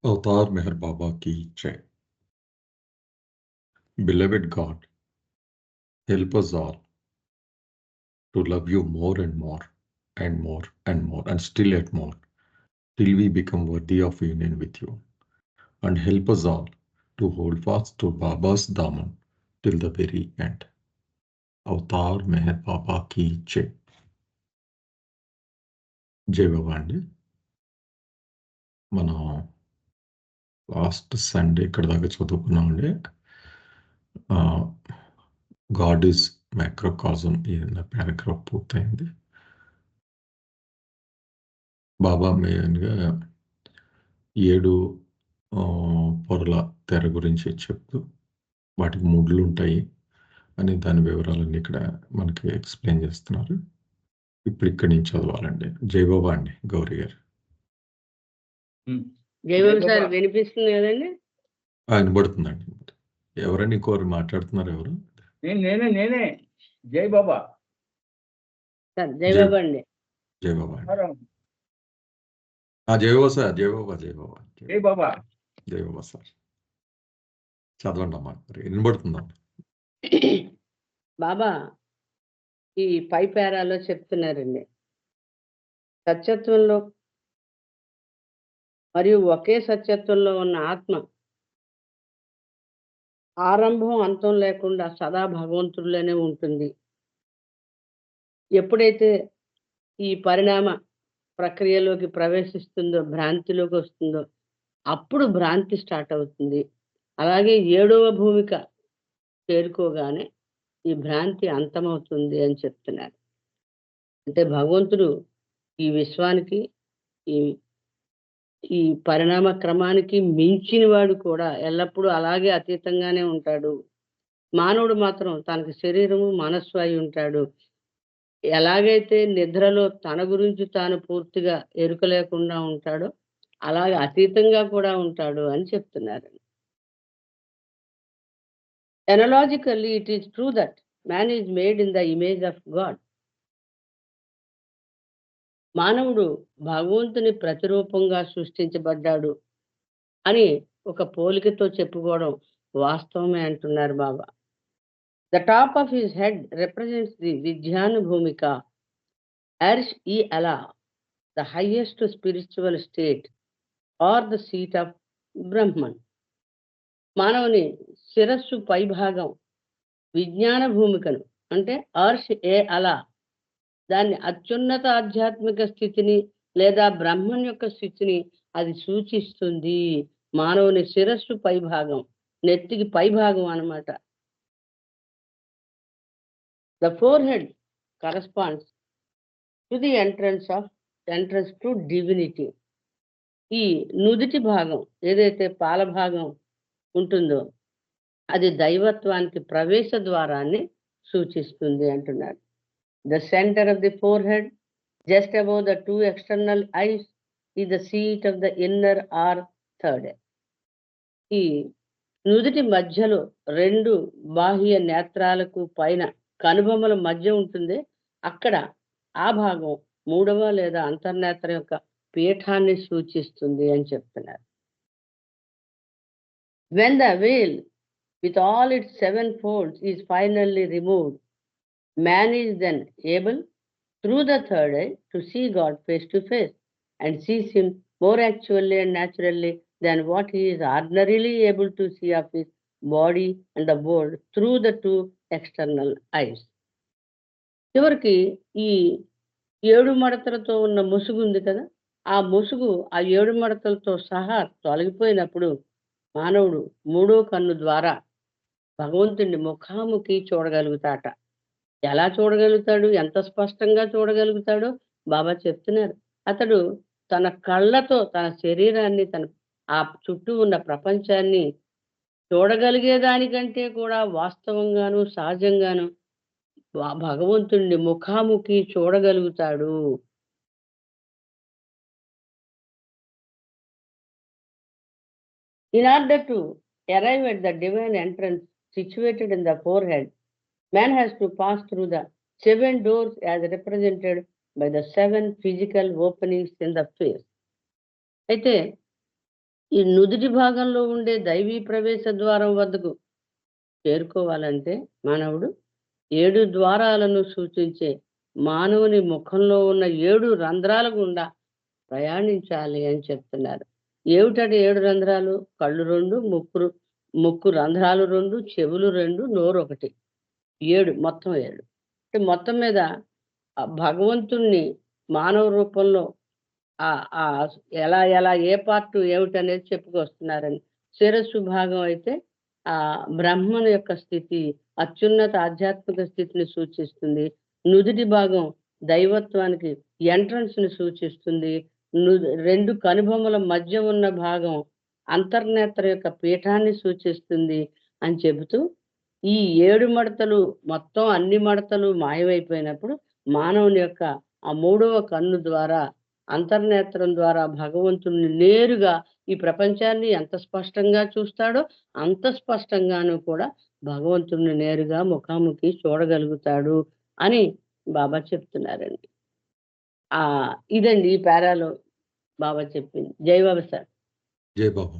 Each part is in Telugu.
अवतार मेहर बाबा की जय. Beloved God, help us all to love you more and more and more and more and still yet more till we become worthy of union with you. And help us all to hold fast to Baba's Daman till the very end. Avatar Meher బాబాకి జై. జై బాబా అండి. మనం లాస్ట్ సండే ఇక్కడ దాకా చదువుకున్నామండి. గాడ్ ఈజ్ మైక్రోకాజం ఈ పారాగ్రాఫ్ పూర్తయింది. బాబా మెయిన్గా 7 పొరల తెర గురించి చెప్తూ వాటికి ముడ్లు ఉంటాయి అని దాని వివరాలన్నీ ఇక్కడ మనకి ఎక్స్ప్లెయిన్ చేస్తున్నారు. ఇప్పుడు ఇక్కడి నుంచి చదవాలండి. జై బాబా అండి గౌరీ గారు. జైవం సార్ వినిపిస్తుంది కదండి? వినబడుతుందండి. ఎవరండి ఇంకోరు మాట్లాడుతున్నారు? ఎవరు? నేనే జై బాబా సార్. జై బాబా అండి. జై బాబా జై బాబా సార్. జై బాబా జై బాబా జై బాబా జై బాబా సార్. చదవండి అమ్మా. వినబడుతుందా? బాబా ఈ పై పేరాలో చెప్తున్నారండి, సత్యత్వంలో మరియు ఒకే సత్యత్వంలో ఉన్న ఆత్మ ఆరంభం అంతం లేకుండా సదా భగవంతుడిలోనే ఉంటుంది. ఎప్పుడైతే ఈ పరిణామ ప్రక్రియలోకి ప్రవేశిస్తుందో, భ్రాంతిలోకి వస్తుందో, అప్పుడు భ్రాంతి స్టార్ట్ అవుతుంది. అలాగే 7వ భూమిక చేరుకోగానే ఈ భ్రాంతి అంతమవుతుంది అని చెప్తున్నారు. అంటే భగవంతుడు ఈ విశ్వానికి, ఈ పరిణామ క్రమానికి మించిన వాడు కూడా ఎల్లప్పుడూ అలాగే అతీతంగానే ఉంటాడు. మానవుడు మాత్రం తనకి శరీరము మనస్సు అయి ఉంటాడు. ఎలాగైతే నిద్రలో తన గురించి తాను పూర్తిగా ఎరుక లేకుండా ఉంటాడో అలాగే అతీతంగా కూడా ఉంటాడు అని చెప్తున్నారు. Analogically, it is true that man is made in the image of God. మానవుడు భగవంతుని ప్రతిరూపంగా సృష్టించబడ్డాడు అని ఒక పోలికతో చెప్పుకోవడం వాస్తవమే అంటున్నారు బాబా. The top of his head represents the Vijnana Bhumika, Arsh e Allah, the highest spiritual state or the seat of Brahman. మానవుని శిరస్సు పైభాగం విజ్ఞాన భూమికను అంటే అర్ష్ ఏ అలా, దాన్ని అత్యున్నత ఆధ్యాత్మిక స్థితిని లేదా బ్రహ్మన్ యొక్క స్థితిని అది సూచిస్తుంది. మానవుని శిరస్సు పైభాగం, నెత్తికి పైభాగం అన్నమాట. The forehead corresponds to the entrance to divinity. ఈ నుదిటి భాగం ఏదైతే పాల భాగం ఉంటుందో అది దైవత్వానికి ప్రవేశ ద్వారాన్ని సూచిస్తుంది అంటున్నారు. The center of the forehead, just above the 2 external eyes, is the seat of the inner or third eye. ఈ నుదిటి మధ్యలో 2 బాహ్య నేత్రాలకు పైన కనుబొమ్మల మధ్య ఉంటుంది. అక్కడ ఆ భాగం 3వ లేదా అంతర్నేత్ర యొక్క పీఠాన్ని సూచిస్తుంది అని చెప్తున్నారు. When the veil with all its 7 folds is finally removed, man is then able through the third eye to see God face to face and sees him more actually and naturally than what he is ordinarily able to see of his body and the world through the 2 external eyes. చివరికి ఈ 7 మడతలతో ఉన్న ముసుగు ఉంది కదా, ఆ ముసుగు ఆ 7 మడతలతో సహా తొలగిపోయినప్పుడు మానవుడు 3వ కన్ను ద్వారా భగవంతుడిని ముఖాముఖి చూడగలుగుతాట. ఎలా చూడగలుగుతాడు, ఎంత స్పష్టంగా చూడగలుగుతాడో బాబా చెప్తున్నారు. అతడు తన కళ్ళతో తన శరీరాన్ని, తన ఆ చుట్టూ ఉన్న ప్రపంచాన్ని చూడగలిగేదానికంటే కూడా వాస్తవంగాను సహజంగాను భగవంతుడిని ముఖాముఖి చూడగలుగుతాడు. In order to arrive at the divine entrance situated in the forehead, man has to pass through the 7 doors as represented by the 7 physical openings in the face. అయితే ఈ నుదిటి భాగంలో ఉండే దైవీ ప్రవేశ ద్వారం వద్దకు చేరుకోవాలంటే మానవుడు 7 ద్వారాలను సూచించే మానవుని ముఖంలో ఉన్న 7 రంధ్రాల గుండా ప్రయాణించాలి అని చెప్తున్నారు. ఏమిటంటే 7 రంధ్రాలు? కళ్ళు 2, ముక్కు రంధ్రాలు 2, చెవులు 2, నోరు 1. 7 మొత్తం 7. అంటే మొత్తం మీద భగవంతుణ్ణి మానవ రూపంలో ఎలా ఎలా ఏ పార్ట్ ఏమిటనేది చెప్పుకొస్తున్నారండి. శిరస్సు భాగం అయితే బ్రహ్మను యొక్క స్థితి, అత్యున్నత ఆధ్యాత్మిక స్థితిని సూచిస్తుంది. నుదిటి భాగం దైవత్వానికి ఎంట్రన్స్‌ని సూచిస్తుంది. 2 కనుబొమ్మల మధ్య ఉన్న భాగం అంతర్నేత్ర యొక్క పీఠాన్ని సూచిస్తుంది అని చెబుతూ, ఈ 7 మడతలు మొత్తం అన్ని మడతలు మాయమైపోయినప్పుడు మానవుని యొక్క ఆ మూడవ కన్ను ద్వారా అంతర్నేత్రం ద్వారా భగవంతుడిని నేరుగా ఈ ప్రపంచాన్ని ఎంత స్పష్టంగా చూస్తాడో అంత స్పష్టంగాను కూడా భగవంతుడిని నేరుగా ముఖాముఖి చూడగలుగుతాడు అని బాబా చెప్తున్నారండి. ఇదండి ఈ పారాలో బాబా చెప్పింది. జై బాబా సార్. జై బాబా.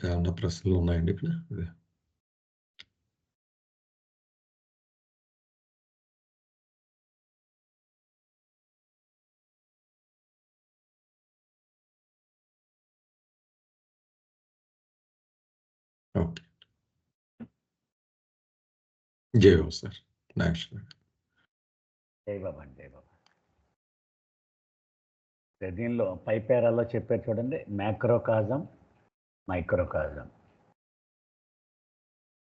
ఏమన్నా ప్రశ్నలు ఉన్నాయండి ఇక్కడ? ఓకే. జై బాబా సార్. నెక్స్ట్. జై బాబా జై బాబా. దీనిలో పై పేరాల్లో చెప్పారు చూడండి, మ్యాక్రోకాజం, మైక్రోకాజం.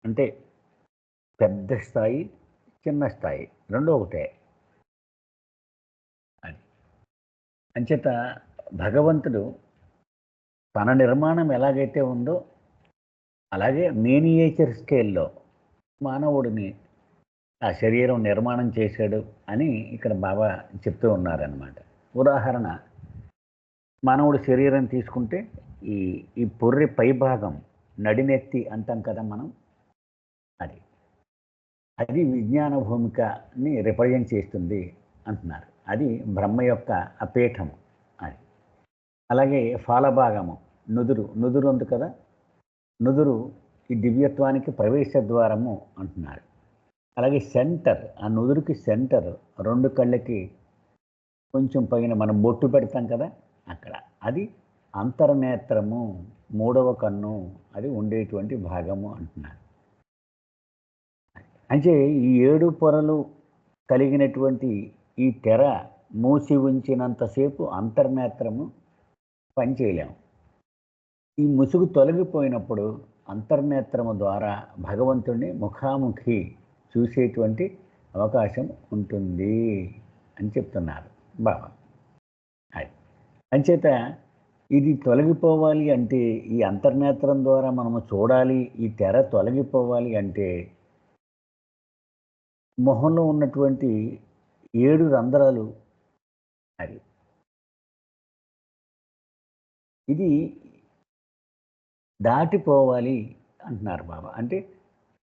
అంటే పెద్ద స్థాయి, చిన్న స్థాయి రెండు ఒకటే. అది అంచేత భగవంతుడు తన నిర్మాణం ఎలాగైతే ఉందో అలాగే మినియేచర్ స్కేల్లో మానవుడిని ఆ శరీరం నిర్మాణం చేశాడు అని ఇక్కడ బాబా చెప్తూ ఉన్నారన్నమాట. ఉదాహరణ, మానవుడి శరీరం తీసుకుంటే ఈ ఈ పొర్రె పైభాగం నడినెత్తి అంటాం కదా మనం, అది విజ్ఞాన భూమికని రిప్రజెంట్ చేస్తుంది అంటున్నారు. అది బ్రహ్మ యొక్క అపీఠం. అది అలాగే ఫాలభాగము నుదురు ఉంది కదా, నుదురు ఈ దివ్యత్వానికి ప్రవేశ ద్వారము అంటున్నారు. అలాగే సెంటర్, ఆ నుదురుకి సెంటర్ 2 కళ్ళకి కొంచెం పైన మనం బొట్టు పెడతాం కదా అక్కడ, అది అంతర్నేత్రము, 3వ కన్ను, అది ఉండేటువంటి భాగము అంటున్నారు. అంటే ఈ 7 పొరలు కలిగినటువంటి ఈ తెర మూసి ఉంచినంతసేపు అంతర్నేత్రము పనిచేయలేము. ఈ ముసుగు తొలగిపోయినప్పుడు అంతర్నేత్రము ద్వారా భగవంతుడిని ముఖాముఖి చూసేటువంటి అవకాశం ఉంటుంది అని చెప్తున్నారు బాబా. అంచేత ఇది తొలగిపోవాలి అంటే, ఈ అంతర్నేత్రం ద్వారా మనము చూడాలి, ఈ తెర తొలగిపోవాలి అంటే మొహంలో ఉన్నటువంటి 7 రంధ్రాలు, అది ఇది దాటిపోవాలి అంటున్నారు బాబా. అంటే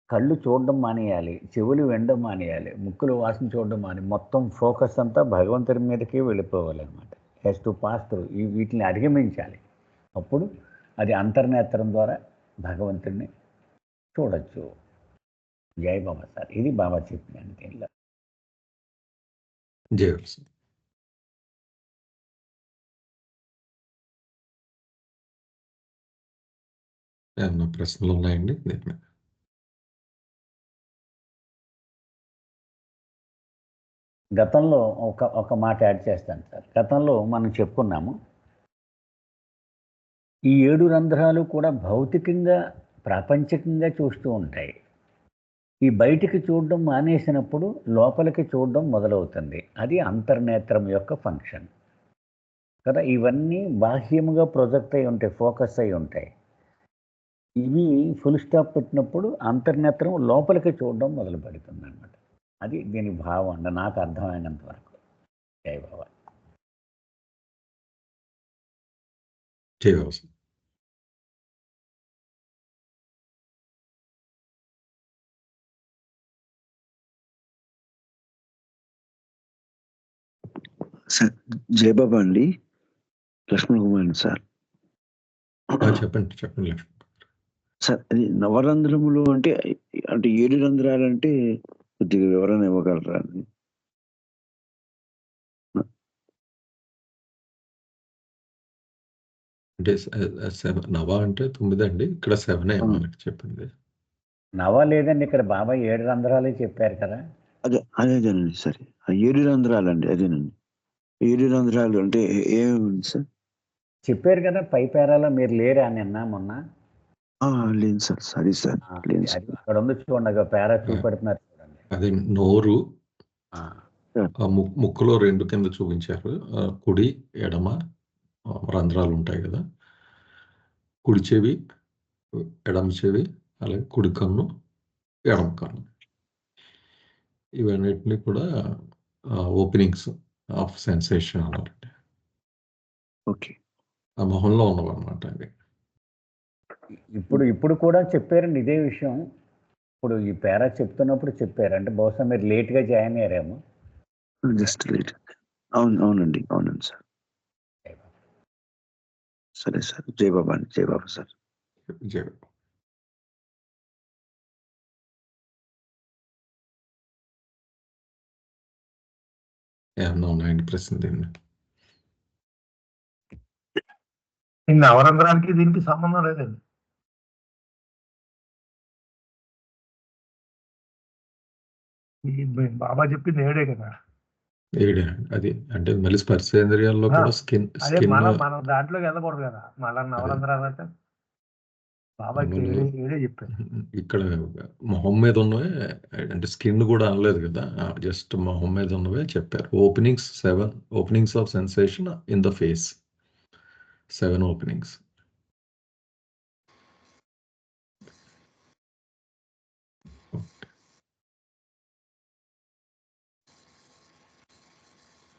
కళ్ళు చూడడం మానేయాలి, చెవులు వినడం మానేయాలి, ముక్కులు వాసన చూడడం మొత్తం ఫోకస్ అంతా భగవంతుడి మీదకే వెళ్ళిపోవాలి అనమాట. హ్యాస్ టు పాస్ త్రూ, వీటిని అధిగమించాలి. అప్పుడు అది అంతర్నేత్రం ద్వారా భగవంతుడిని చూడొచ్చు. జై బాబా సార్. ఇది బాబా చెప్పిన దీనిలో. జై బాబా సార్. ఏమన్నా ప్రశ్నలు ఉన్నాయండి దీని మీద? గతంలో ఒక మాట యాడ్ చేస్తాను సార్. గతంలో మనం చెప్పుకున్నాము, ఈ 7 రంధ్రాలు కూడా భౌతికంగా ప్రాపంచికంగా చూస్తూ ఉంటాయి. ఈ బయటికి చూడడం మానేసినప్పుడు లోపలికి చూడడం మొదలవుతుంది. అది అంతర్నేత్రం యొక్క ఫంక్షన్ కదా. ఇవన్నీ బాహ్యముగా ప్రొజెక్ట్ అయి ఉంటాయి, ఫోకస్ అయి ఉంటాయి. ఇవి ఫుల్ స్టాప్ పెట్టినప్పుడు అంతర్నేత్రం లోపలికి చూడడం మొదలు పెడుతుంది అనమాట. అది దీని భావం అండి, నాకు అర్థమైనంత వరకు. జై బాబా. జై బాబా సార్. సార్ జయబాబా అండి, లక్ష్మణ్ కుమార్ సార్. చెప్పండి చెప్పండి లక్ష్మణ్. సార్ అది నవరంధ్రములు అంటే 7 రంధ్రాలు అంటే కొద్దిగా వివరణ ఇవ్వగలరా అండి? అంటే నవ అంటే 9 అండి, ఇక్కడ 7 మనకి చెప్పింది. నవ లేదండి, ఇక్కడ బాబాయ్ 7 రంధ్రాలే చెప్పారు కదా. అదేనండి సరే, 7 రంధ్రాలు అండి, అదేనండి 7 రంధ్రాలు అంటే ఏముంది సార్? చెప్పారు కదా పై పేరాలో, మీరు లేరా నిన్న మొన్న? లేదు సార్, సారీ సార్, లేదు సార్. అక్కడ ఉంది చూడండి, పేరా చూపెడుతున్నారు చూడండి. అది నోరు, సార్. ముక్కులో 2 కింద చూపించారు, కుడి ఎడమ రంధ్రాలు ఉంటాయి కదా, కుడి చెవి, ఎడమ చెవి, అలాగే కుడి కన్ను, ఎడమ కన్ను, ఇవన్నిటిని కూడా ఓపెనింగ్స్ ఆఫ్ సెన్సేషన్ అన్నారండి. ఓకే, ఆ మొహంలో ఉన్నవన్నమాట అవి. ఇప్పుడు కూడా చెప్పారండి ఇదే విషయం. ఇప్పుడు ఈ పేరా చెప్తున్నప్పుడు చెప్పారు, అంటే బహుశా మీరు లేట్గా జాయిన్ అయ్యారేమో. Just late. అవునండి సార్. సరే సార్, జయబాబా అండి, జయబాబా సార్. జయబాబా. ఏమన్నా ఉన్నాయండి ప్రశ్న? ఈ నవరంధ్రానికి దీనికి సంబంధం లేదండి. బాబా చెప్పింది 7 కదా. 7 అది అంటే మళ్ళీ స్పర్శేంద్రియాల్లో కూడా స్కిన్ మనం దాంట్లోకి వెళ్ళకూడదు కదా, మళ్ళీ నవరంధ్రాలు అంటే బాబాకి 7 చెప్పారు. ఇక్కడ మొహం మీద ఉన్నవే, అంటే స్కిన్ కూడా అనలేదు కదా, జస్ట్ మొహం మీద ఉన్నవే చెప్పారు. Openings 7 openings of sensation in the face, 7 openings.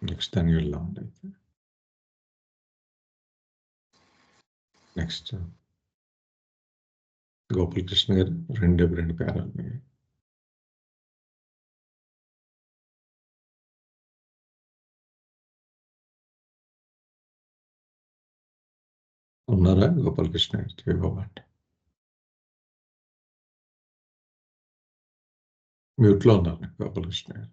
Next అని వెళ్దాం అండి. నెక్స్ట్ గోపాలకృష్ణ గారు, 2 పేరాలు. ఉన్నారా గోపాలకృష్ణ గారు? జయబాబా అంటే మ్యూట్లో ఉన్నారు గోపాలకృష్ణ గారు.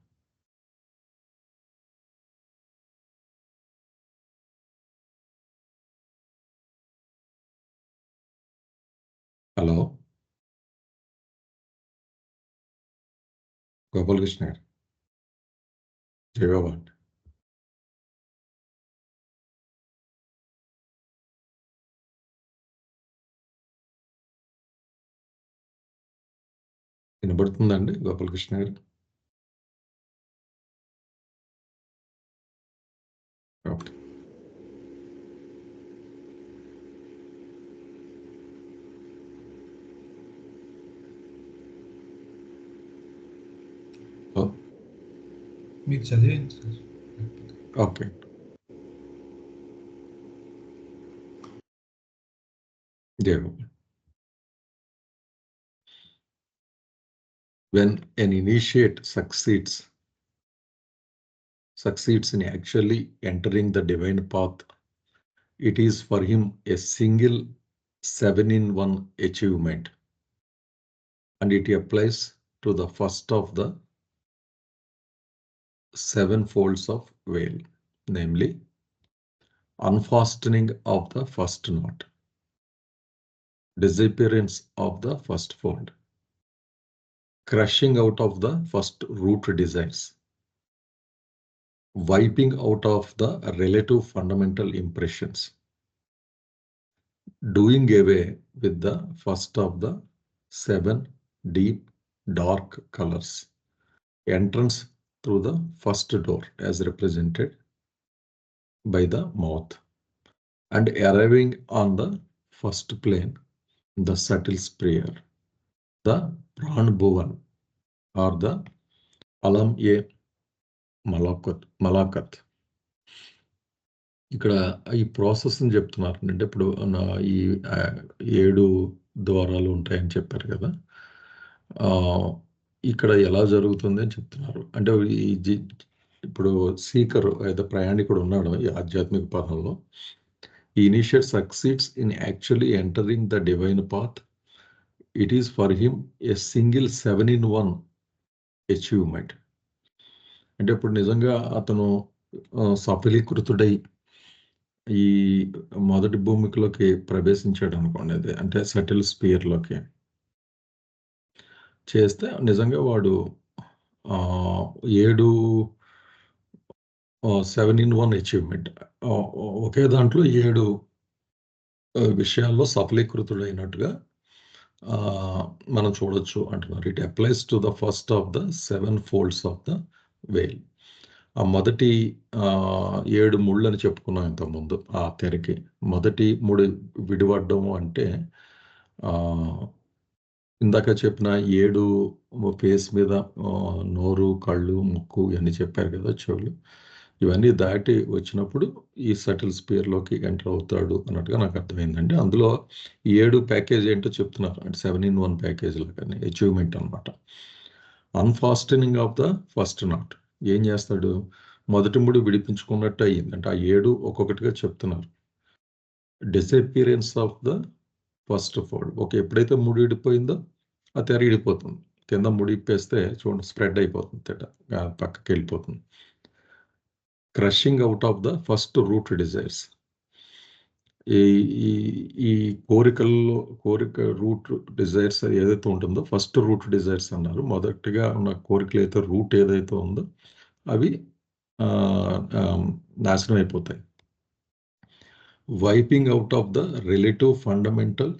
హలో గోపాలకృష్ణ గారు, జయబాబా అంటే వినబడుతుందండి గోపాలకృష్ణ గారు? ఓకే. మీరు చదివేయండి సార్. ఓకే. జయబాబా. When an initiate succeeds in actually entering the divine path, it is for him a single 7-in-1 achievement, and it applies to the first of the 7 folds of veil, namely unfastening of the first knot, disappearance of the first fold, crushing out of the first root desires, wiping out of the relative fundamental impressions, doing away with the first of the 7 deep dark colors, entrance through the first door as represented by the mouth, and arriving on the first plane, the subtle sprayer, the Pran Bhuvan, or the Alam-e-Malakat. ఇక్కడ ఈ ప్రాసెస్ని చెప్తున్నారు అంటే, ఇప్పుడు ఈ 7 ద్వారాలు ఉంటాయని చెప్పారు కదా, ఇక్కడ ఎలా జరుగుతుంది అని చెప్తున్నారు. అంటే ఈ ఇప్పుడు సీకర్ ఏదో ప్రయాణికుడు ఉన్నాడు ఈ ఆధ్యాత్మిక పదంలో, ఈ initiate succeeds in actually entering the divine path. It is for him a single 7-in-1 achievement. అంటే ఇప్పుడు నిజంగా అతను సఫలీకృతుడై ఈ మొదటి భూమికలోకి ప్రవేశించాడు అనుకోండి, అది అంటే సటిల్ స్పియర్లోకి చేస్తే నిజంగా వాడు 7-in-1 అచీవ్మెంట్, ఒకే దాంట్లో 7 విషయాల్లో సఫలీకృతుడైనట్టుగా మనం చూడొచ్చు అంటున్నారు. It applies to the first of the 7 folds of the veil. ఆ మొదటి 7 ముళ్ళు అని చెప్పుకున్నాం ఇంతకుముందు. ఆ తెరకి మొదటి ముడి విడిపడ్డము అంటే ఇందాక చెప్పిన 7 ఫేస్ మీద నోరు, కళ్ళు, ముక్కు ఇవన్నీ చెప్పారు కదా, చెవులు, ఇవన్నీ దాటి వచ్చినప్పుడు ఈ సటిల్ స్పియర్లోకి ఎంటర్ అవుతాడు అన్నట్టుగా నాకు అర్థమైందండి. అందులో 7 ప్యాకేజ్ ఏంటో చెప్తున్నారు, అంటే 7-in-1 ప్యాకేజ్ లాగానే అచీవ్మెంట్ అనమాట. అన్ఫాస్టనింగ్ ఆఫ్ ద ఫస్ట్ నాట్. ఏం చేస్తాడు, మొదటి ముడి విడిపించుకున్నట్టు అయ్యింది అంటే ఆ 7 ఒక్కొక్కటిగా చెప్తున్నారు. Disappearance of the first fold. ఎప్పుడైతే ముడి విడిపోయిందో ఆ తెర ఇడిపోతుంది. కింద ముడి ఇప్పేస్తే చూడండి స్ప్రెడ్ అయిపోతుంది, తెర పక్కకి వెళ్ళిపోతుంది. Crushing out of the first root desires. ఈ కోరిక రూట్ డిజైర్స్ ఏదైతే ఉంటుందో ఫస్ట్ రూట్ డిజైర్స్ అన్నారు. మొదటిగా ఉన్న కోరికలు అయితే రూట్ ఏదైతే ఉందో అవి నాశనం అయిపోతాయి. Wiping out of the relative fundamental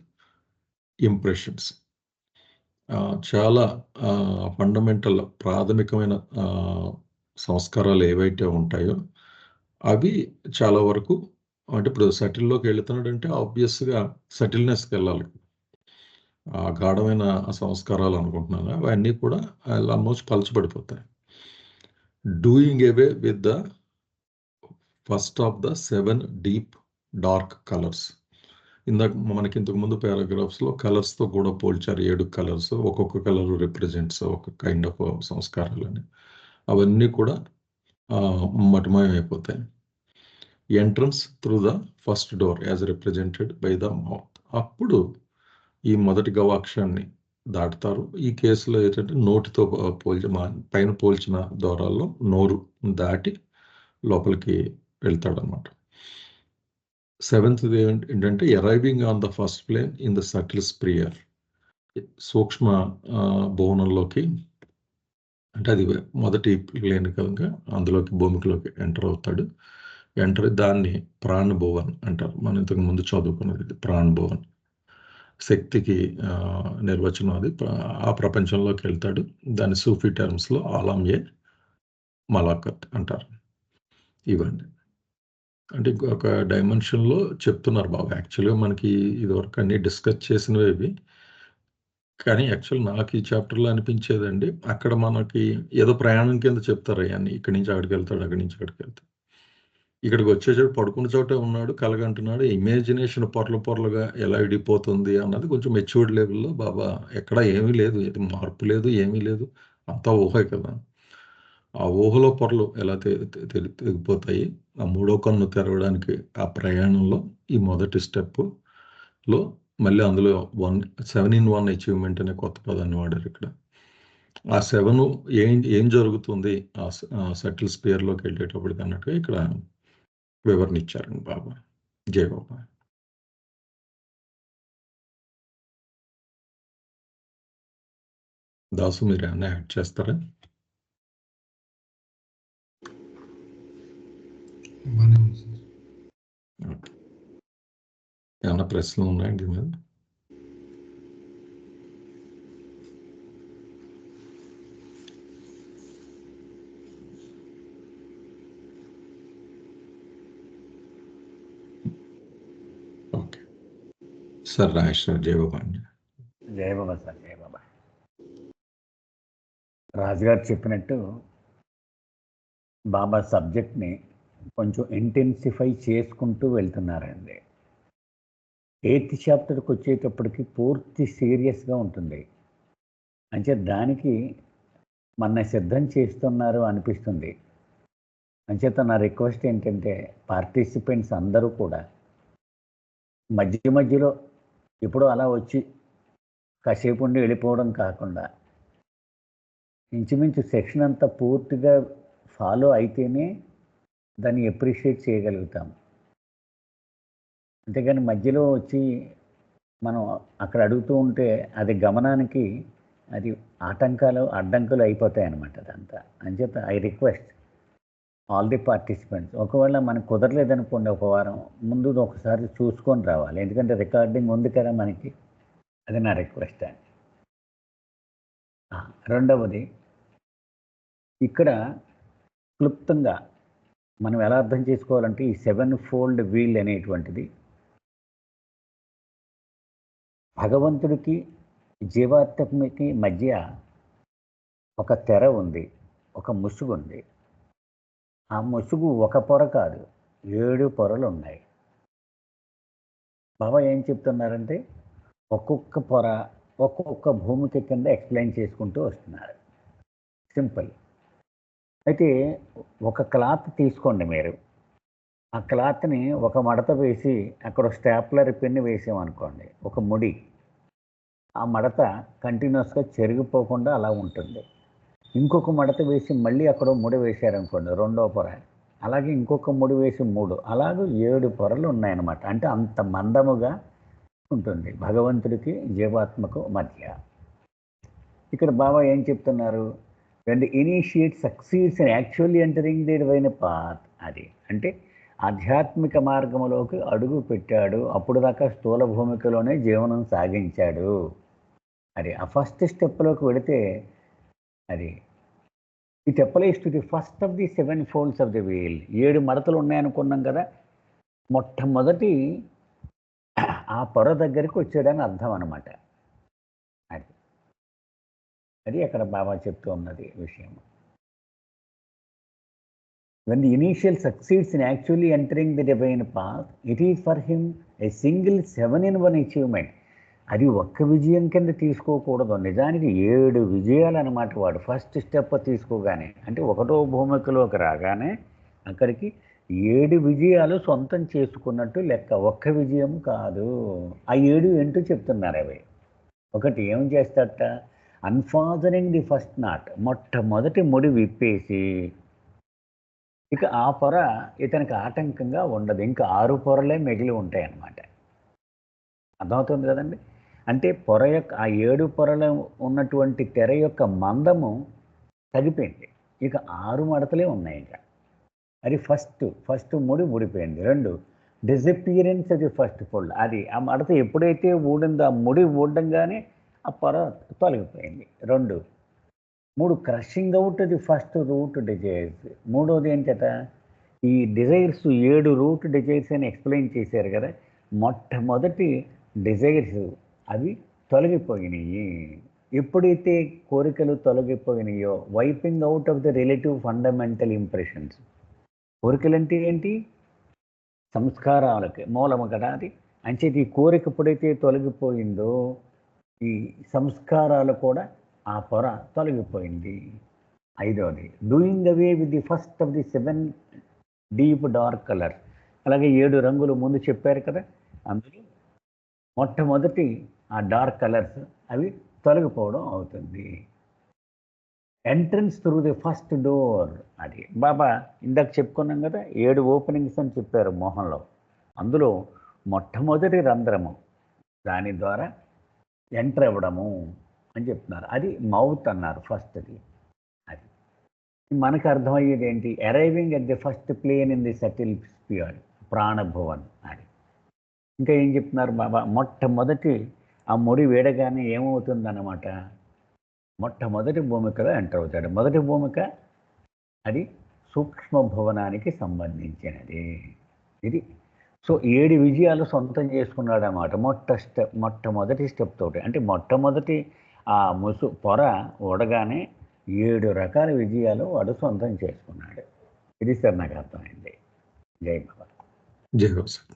impressions. చాలా ఫండమెంటల్ ప్రాథమికమైన సంస్కారాలు ఏవైతే ఉంటాయో అవి చాలా వరకు, అంటే ఇప్పుడు సటిల్లోకి వెళుతున్నాడంటే ఆబ్వియస్గా సటిల్నెస్కి వెళ్ళాలి. గాఢమైన సంస్కారాలు అనుకుంటున్నాను అవన్నీ కూడా ఆల్మోస్ట్ పలచబడిపోతాయి. Doing away with the first of the 7 deep dark colours. మనకి ఇంతకు ముందు పారాగ్రాఫ్స్లో కలర్స్తో కూడా పోల్చారు. 7 కలర్స్, ఒక్కొక్క కలర్ రిప్రజెంట్స్ ఒక కైండ్ ఆఫ్ సంస్కారాలని. అవన్నీ కూడా మటుమాయం అయిపోతాయి. Entrance through the first door as represented by the mouth. అప్పుడు ఈ మొదటి గవాక్షాన్ని దాటుతారు. ఈ కేసులో ఏంటంటే నోటితో పైన పోల్చిన ద్వారాల్లో నోరు దాటి లోపలికి వెళ్తాడనమాట. 7th ఏంటంటే arriving on the first plane in the subtle sphere. సూక్ష్మ భువనంలోకి, అంటే అది మొదటి ప్లేన్ కనుక అందులోకి భూమికలోకి ఎంటర్ అవుతాడు. దాన్ని ప్రాణ్ భువన్ అంటారు. మనం ఇంతకు ముందు చదువుకున్నది ప్రాణ్ భువన్. శక్తికి నిర్వచనం అది. ఆ ప్రపంచంలోకి వెళ్తాడు. దాన్ని సూఫీ టర్మ్స్లో ఆలాంయే మలాకత్ అంటారు. ఇవన్నీ అంటే ఒక డైమెన్షన్లో చెప్తున్నారు బాబు. యాక్చువల్గా మనకి ఇదివరకు అన్నీ డిస్కస్ చేసినవి ఇవి, కానీ యాక్చువల్ నాకు ఈ చాప్టర్లో అనిపించేదండి, అక్కడ మనకి ఏదో ప్రయాణం కింద చెప్తారు అవన్నీ. ఇక్కడి నుంచి అక్కడికి వెళ్తాడు, అక్కడి నుంచి అక్కడికి వెళ్తాడు. ఇక్కడికి వచ్చేసాడు, పడుకున్న చోటే ఉన్నాడు, కలగంటున్నాడు. ఇమేజినేషన్ పొరలుగా ఎలా విడిపోతుంది అన్నది కొంచెం మెచ్యూర్డ్ లెవెల్లో బాబా. ఎక్కడ ఏమీ లేదు, మార్పు లేదు, ఏమీ లేదు, అంతా ఊహే కదా. ఆ ఊహలో పొరలు ఎలా తెగిపోతాయి. ఆ మూడో కన్ను తెరవడానికి ఆ ప్రయాణంలో ఈ మొదటి స్టెప్లో మళ్ళీ అందులో 7-in-1 అచీవ్మెంట్ అనే కొత్త పదాన్ని వాడారు ఇక్కడ. ఆ 7 ఏం జరుగుతుంది ఆ సటిల్ స్పియర్లోకి వెళ్ళేటప్పటికి అన్నట్టుగా ఇక్కడ వివరణ ఇచ్చారండి బాబా. జై బాబా. దాసు మీరు ఏమన్నా యాడ్ చేస్తారా? ఏమన్నా ప్రశ్నలు ఉన్నాయండి మీద? ఓకే సార్, రాజేష్ సార్, జై బాబా అండి. జై బాబా సార్, జై బాబా. రాజుగారు చెప్పినట్టు బాబా సబ్జెక్ట్ని కొంచెం ఇంటెన్సిఫై చేసుకుంటూ వెళ్తున్నారండి. 8th చాప్టర్కి వచ్చేటప్పటికి పూర్తి సీరియస్గా ఉంటుంది. అంటే దానికి మన సిద్ధం చేస్తున్నారు అనిపిస్తుంది. అంచేత నా రిక్వెస్ట్ ఏంటంటే పార్టిసిపెంట్స్ అందరూ కూడా మధ్య మధ్యలో ఎప్పుడో అలా వచ్చి కాసేపు ఉండి వెళ్ళిపోవడం కాకుండా ఇంచుమించు సెక్షన్ అంతా పూర్తిగా ఫాలో అయితేనే దాన్ని ఎప్రిషియేట్ చేయగలుగుతాం. అంతేగాని మధ్యలో వచ్చి మనం అక్కడ అడుగుతూ ఉంటే అది గమనానికి అది అడ్డంకులు అయిపోతాయి అన్నమాట అదంతా. అంచేత I request all the participants ఒకవేళ మనకు కుదరలేదనుకోండి ఒక వారం ముందు ఒకసారి చూసుకొని రావాలి. ఎందుకంటే రికార్డింగ్ ఉంది కదా మనకి. అది నా రిక్వెస్ట్ అండి. రెండవది ఇక్కడ క్లుప్తంగా మనం ఎలా అర్థం చేసుకోవాలంటే ఈ 7 వీల్ అనేటువంటిది భగవంతుడికి జీవాత్మకి మధ్య ఒక తెర ఉంది, ఒక ముసుగు ఉంది. ఆ ముసుగు ఒక పొర కాదు, 7 పొరలు ఉన్నాయి. బాబా ఏం చెప్తున్నారంటే ఒక్కొక్క పొర ఒక్కొక్క భూమిక కింద ఎక్స్ప్లెయిన్ చేసుకుంటూ వస్తున్నారు. సింపుల్. అయితే ఒక క్లాత్ తీసుకోండి మీరు. ఆ క్లాత్ని ఒక మడత వేసి అక్కడ స్టాప్లర్ పిన్ వేసామనుకోండి, ఒక ముడి, ఆ మడత కంటిన్యూస్గా చెరిగిపోకుండా అలా ఉంటుంది. ఇంకొక మడత వేసి మళ్ళీ అక్కడ ముడి వేశారనుకోండి, రెండో పొర, అలాగే ఇంకొక ముడి వేసి 3, అలాగే 7 పొరలు ఉన్నాయన్నమాట. అంటే అంత మందముగా ఉంటుంది భగవంతుడికి జీవాత్మకు మధ్య. ఇక్కడ బాబా ఏం చెప్తున్నారు, when the initiate succeeds in actually entering the divine path, అది అంటే ఆధ్యాత్మిక మార్గంలోకి అడుగు పెట్టాడు, అప్పుడు దాకా స్థూల భూమికలోనే జీవనం సాగించాడు. అది ఆ ఫస్ట్ స్టెప్లోకి వెళితే అది it applies to the first of the 7 folds of the wheel. 7 మడతలు ఉన్నాయనుకున్నాం కదా, మొట్టమొదటి ఆ పొర దగ్గరికి వచ్చాడని అర్థం అనమాట. అది అక్కడ బాబా చెప్తూ ఉన్నది విషయం. When the initial succeeds in actually entering the divine path, it is for him a single 7-in-1 achievement. అది ఒక్క విజయం కింద తీసుకోకూడదు, నిజానికి 7 విజయాలు అనమాట. వాడు ఫస్ట్ స్టెప్ తీసుకోగానే, అంటే ఒకటో భూమికలోకి రాగానే అక్కడికి 7 విజయాలు సొంతం చేసుకున్నట్టు లెక్క, ఒక్క విజయం కాదు. ఆ 7 ఏంటో చెప్తున్నారు అవి. ఒకటి ఏం చేస్తాడట, అన్ఫాజనింగ్ ది ఫస్ట్ నాట్, మొట్టమొదటి ముడి విప్పేసి ఇక ఆ పొర ఇతనికి ఆటంకంగా ఉండదు, ఇంకా 6 పొరలే మిగిలి ఉంటాయి అన్నమాట. అర్థమవుతుంది కదండి. అంటే పొర యొక్క ఆ 7 పొరలు ఉన్నటువంటి తెర యొక్క మందము తగ్గిపోయింది, ఇక 6 మడతలే ఉన్నాయి. ఇంకా అది ఫస్ట్ ముడి ఊడిపోయింది. 2 డిసపియరెన్స్ అది ఫస్ట్ ఫోల్డ్. అది ఆ మడత ఎప్పుడైతే ఊడిందో ఆ ముడి ఊడంగానే ఆ పొర తొలగిపోయింది. 2, 3 క్రషింగ్ అవుట్ అది ఫస్ట్ రూట్ డిజైర్స్. మూడోది ఏంటట, ఈ డిజైర్స్ 7 రూట్ డిజైర్స్ అని ఎక్స్ప్లెయిన్ చేశారు కదా, మొట్టమొదటి డిజైర్స్ అవి తొలగిపోయినాయి. ఎప్పుడైతే కోరికలు తొలగిపోయినాయో, wiping out of the relative fundamental impressions. కోరికలు అంటే ఏంటి, సంస్కారాలకి మూలము కదా అది. అంచేది ఈ కోరిక ఎప్పుడైతే తొలగిపోయిందో ఈ సంస్కారాలు కూడా ఆ పొర తొలగిపోయింది. 5వది doing away with the first of the 7 deep dark colour. అలాగే 7 రంగులు ముందు చెప్పారు కదా, అందులో మొట్టమొదటి ఆ డార్క్ కలర్స్ అవి తొలగిపోవడం అవుతుంది. Entrance through the first door. అది బాబా ఇందాక చెప్పుకున్నాం కదా, 7 ఓపెనింగ్స్ అని చెప్పారు మోహన్లో. అందులో మొట్టమొదటి రంధ్రము, దాని ద్వారా ఎంటర్ అవ్వడము అని చెప్తున్నారు. అది మౌత్ అన్నారు ఫస్ట్ది. అది మనకు అర్థమయ్యేది ఏంటి, arriving at the first plane in the subtle sphere, Pranabhuvan. అది ఇంకా ఏం చెప్తున్నారు బాబా, మొట్టమొదటి ఆ ముడి వేడగానే ఏమవుతుందన్నమాట, మొట్టమొదటి భూమికలో ఎంటర్ అవుతాడు. మొదటి భూమిక అది సూక్ష్మ భువనానికి సంబంధించినది. ఇది సో 7 విజయాలు సొంతం చేసుకున్నాడు అన్నమాట మొట్టమొదటి స్టెప్ తోటి. అంటే మొట్టమొదటి ఆ పొర ఊడగానే 7 రకాల విజయాలు వాడు సొంతం చేసుకున్నాడు. ఇది సార్ నాకు అర్థమైంది. జై బాబా. జై Baba sir.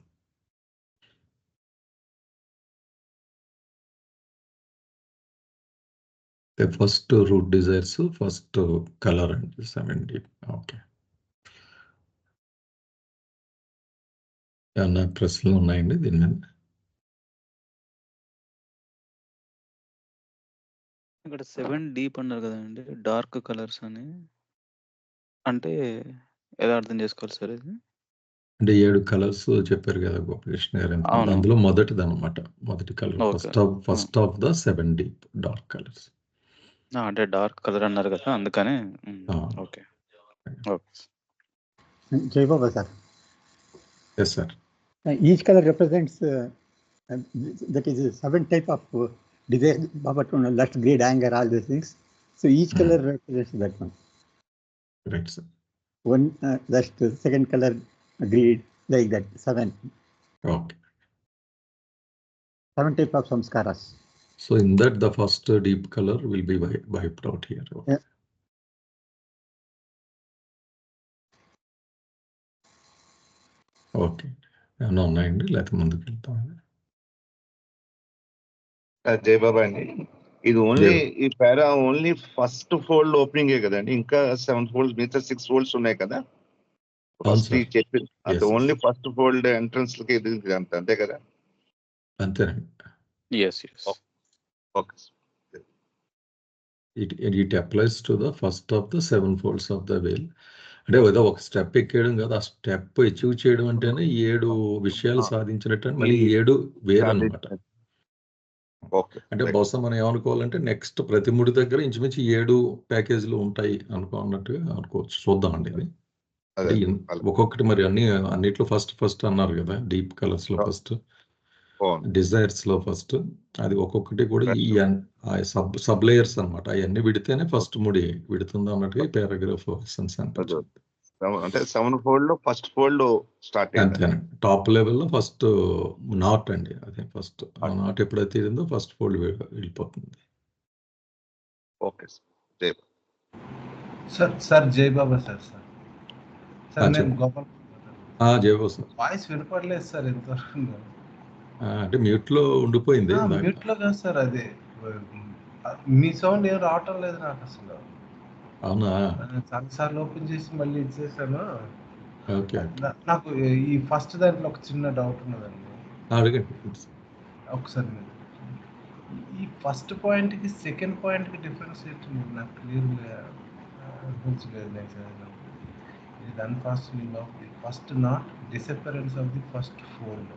The first root desires, first color and 7 deep. Okay. ఏమన్నా ప్రశ్నలు ఉన్నాయండి దీని మీద? ఇక్కడ 7 డీప్ అన్నారు కదండి, డార్క్ కలర్స్ అని. అంటే ఎలా అర్థం చేసుకోవాలి సార్ ఇది? అంటే 7 కలర్స్ చెప్పారు కదా గోపకృష్ణ గారు. అవును. అందులో మొదటిది అనమాట. మొదటి colour okay. First of the 7 deep dark colours. అంటే డార్క్ కలర్ అన్నారు కదా, అందుకనే. Okay okay. Jai Baba, sir. Yes sir. Each color represents that is 7 type of desire, Baba, to lust, greed, anger, all these things. So each color represents that one. Right sir. One lust, second color greed, like that. 7 okay. 7 type of samskaras. So in that the first deep color will be wiped out here. Okay. Yeah. Okay. ఏమన్నా ఉన్నాయండి లేకపోతే ముందుకు వెళ్తాం? జయబాబా అండి, ఇది ఓన్లీ ఈ పారా ఓన్లీ ఫస్ట్ ఫోల్డ్ ఓపెనింగే కదండి, ఇంకా 7 ఫోల్డ్స్ మిగతా 6 ఫోల్డ్స్ ఉన్నాయి కదా. ఫస్ట్ చెప్పి అది ఓన్లీ ఫస్ట్ ఫోల్డ్ ఎంట్రన్స్ కి ఇది అంతే కదా? అంతేనండి. Okay. It applies to the first of the 7 folds of the veil. అంటే ఏదో ఒక స్టెప్ ఎక్కేయడం కాదు, ఆ స్టెప్ అచీవ్ చేయడం అంటేనే 7 విషయాలు సాధించినట్టు. మళ్ళీ 7 వేలు అనమాట. అంటే బహుశా మనం ఏమనుకోవాలంటే నెక్స్ట్ ప్రతి ముడి దగ్గర ఇంచుమించు 7 ప్యాకేజీలు ఉంటాయి అనుకున్నట్టుగా అనుకోవచ్చు. చూద్దామండి ఇది. అంటే ఒక్కొక్కటి మరి అన్నిట్లో ఫస్ట్ అన్నారు కదా, డీప్ కలర్స్ లో ఫస్ట్, డిజైర్స్ లో ఫస్ట్, అది ఒక్కొక్కటి కూడా ఈ సబ్ లేయర్స్ అనమాట. అవన్నీ విడితేనే ఫస్ట్ ముడి విడుతుంది అన్నట్టుగా ఈ పారాగ్రాఫ్ ఎసెన్స్ అనిపించింది. అంటే 7 ఫోల్డ్ లో ఫస్ట్ ఫోల్డ్ స్టార్ట్ అంతేనండి. టాప్ లెవెల్లో ఫస్ట్ నాట్ అండి, అదే ఫస్ట్ నాట్ ఎప్పుడైతే ఇదిందో ఫస్ట్ ఫోల్డ్ వెళ్ళిపోతుంది. ఓకే సార్ జై బాబా సార్. నేను గోపాల్. జయబాబు సార్. వాయిస్ వినపడలేదు సార్ ఎంతవరకు. అంటే మ్యూట్ లో ఉండిపోయింది. మ్యూట్ లో కాదు సార్, అదే మీ సౌండ్ ఏం రావటం లేదు నాకు అసలు. అవునా? చాలాసార్లు ఓపెన్ చేసి మళ్ళీ ఇచ్చేసాను. ఓకే. నాకు ఈ ఫస్ట్ దాంట్లో ఒక చిన్న డౌట్ ఉన్నదండి. అడగండి ఒకసారి ఈ ఫస్ట్ పాయింట్ కి సెకండ్ పాయింట్ కి డిఫరెన్స్ ఏంటి నాకు క్లియర్గా అనిపించలేదు. నేను చదివిన ఇది unfastening of the first knot, disappearance of the first fold.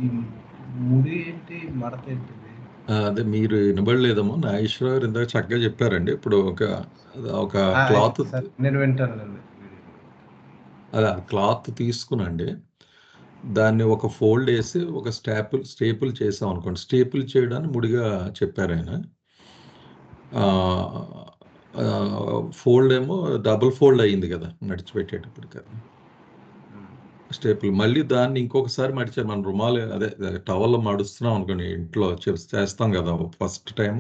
ఈ ముడి ఏంటి, మడత ఏంటిది? అదే మీరు వినబడలేదేమో. నాగేశ్వర గారు ఇందాక చక్కగా చెప్పారండి. ఇప్పుడు ఒక క్లాత్, నేను వింటానండి. అదే క్లాత్ తీసుకునండి, దాన్ని ఒక ఫోల్డ్ వేసి ఒక స్టేపుల్ చేసాం అనుకోండి. స్టేపుల్ చేయడానికి ముడిగా చెప్పారు ఆయన. ఫోల్డ్ ఏమో డబుల్ ఫోల్డ్ అయ్యింది కదా నడిచిపెట్టేటప్పుడు కదా స్టేపుల్. మళ్ళీ దాన్ని ఇంకొకసారి మడిచారు. మన రుమాలు అదే టవల్ మడుస్తున్నాం అనుకోండి, ఇంట్లో చేస్తాం కదా ఫస్ట్ టైం,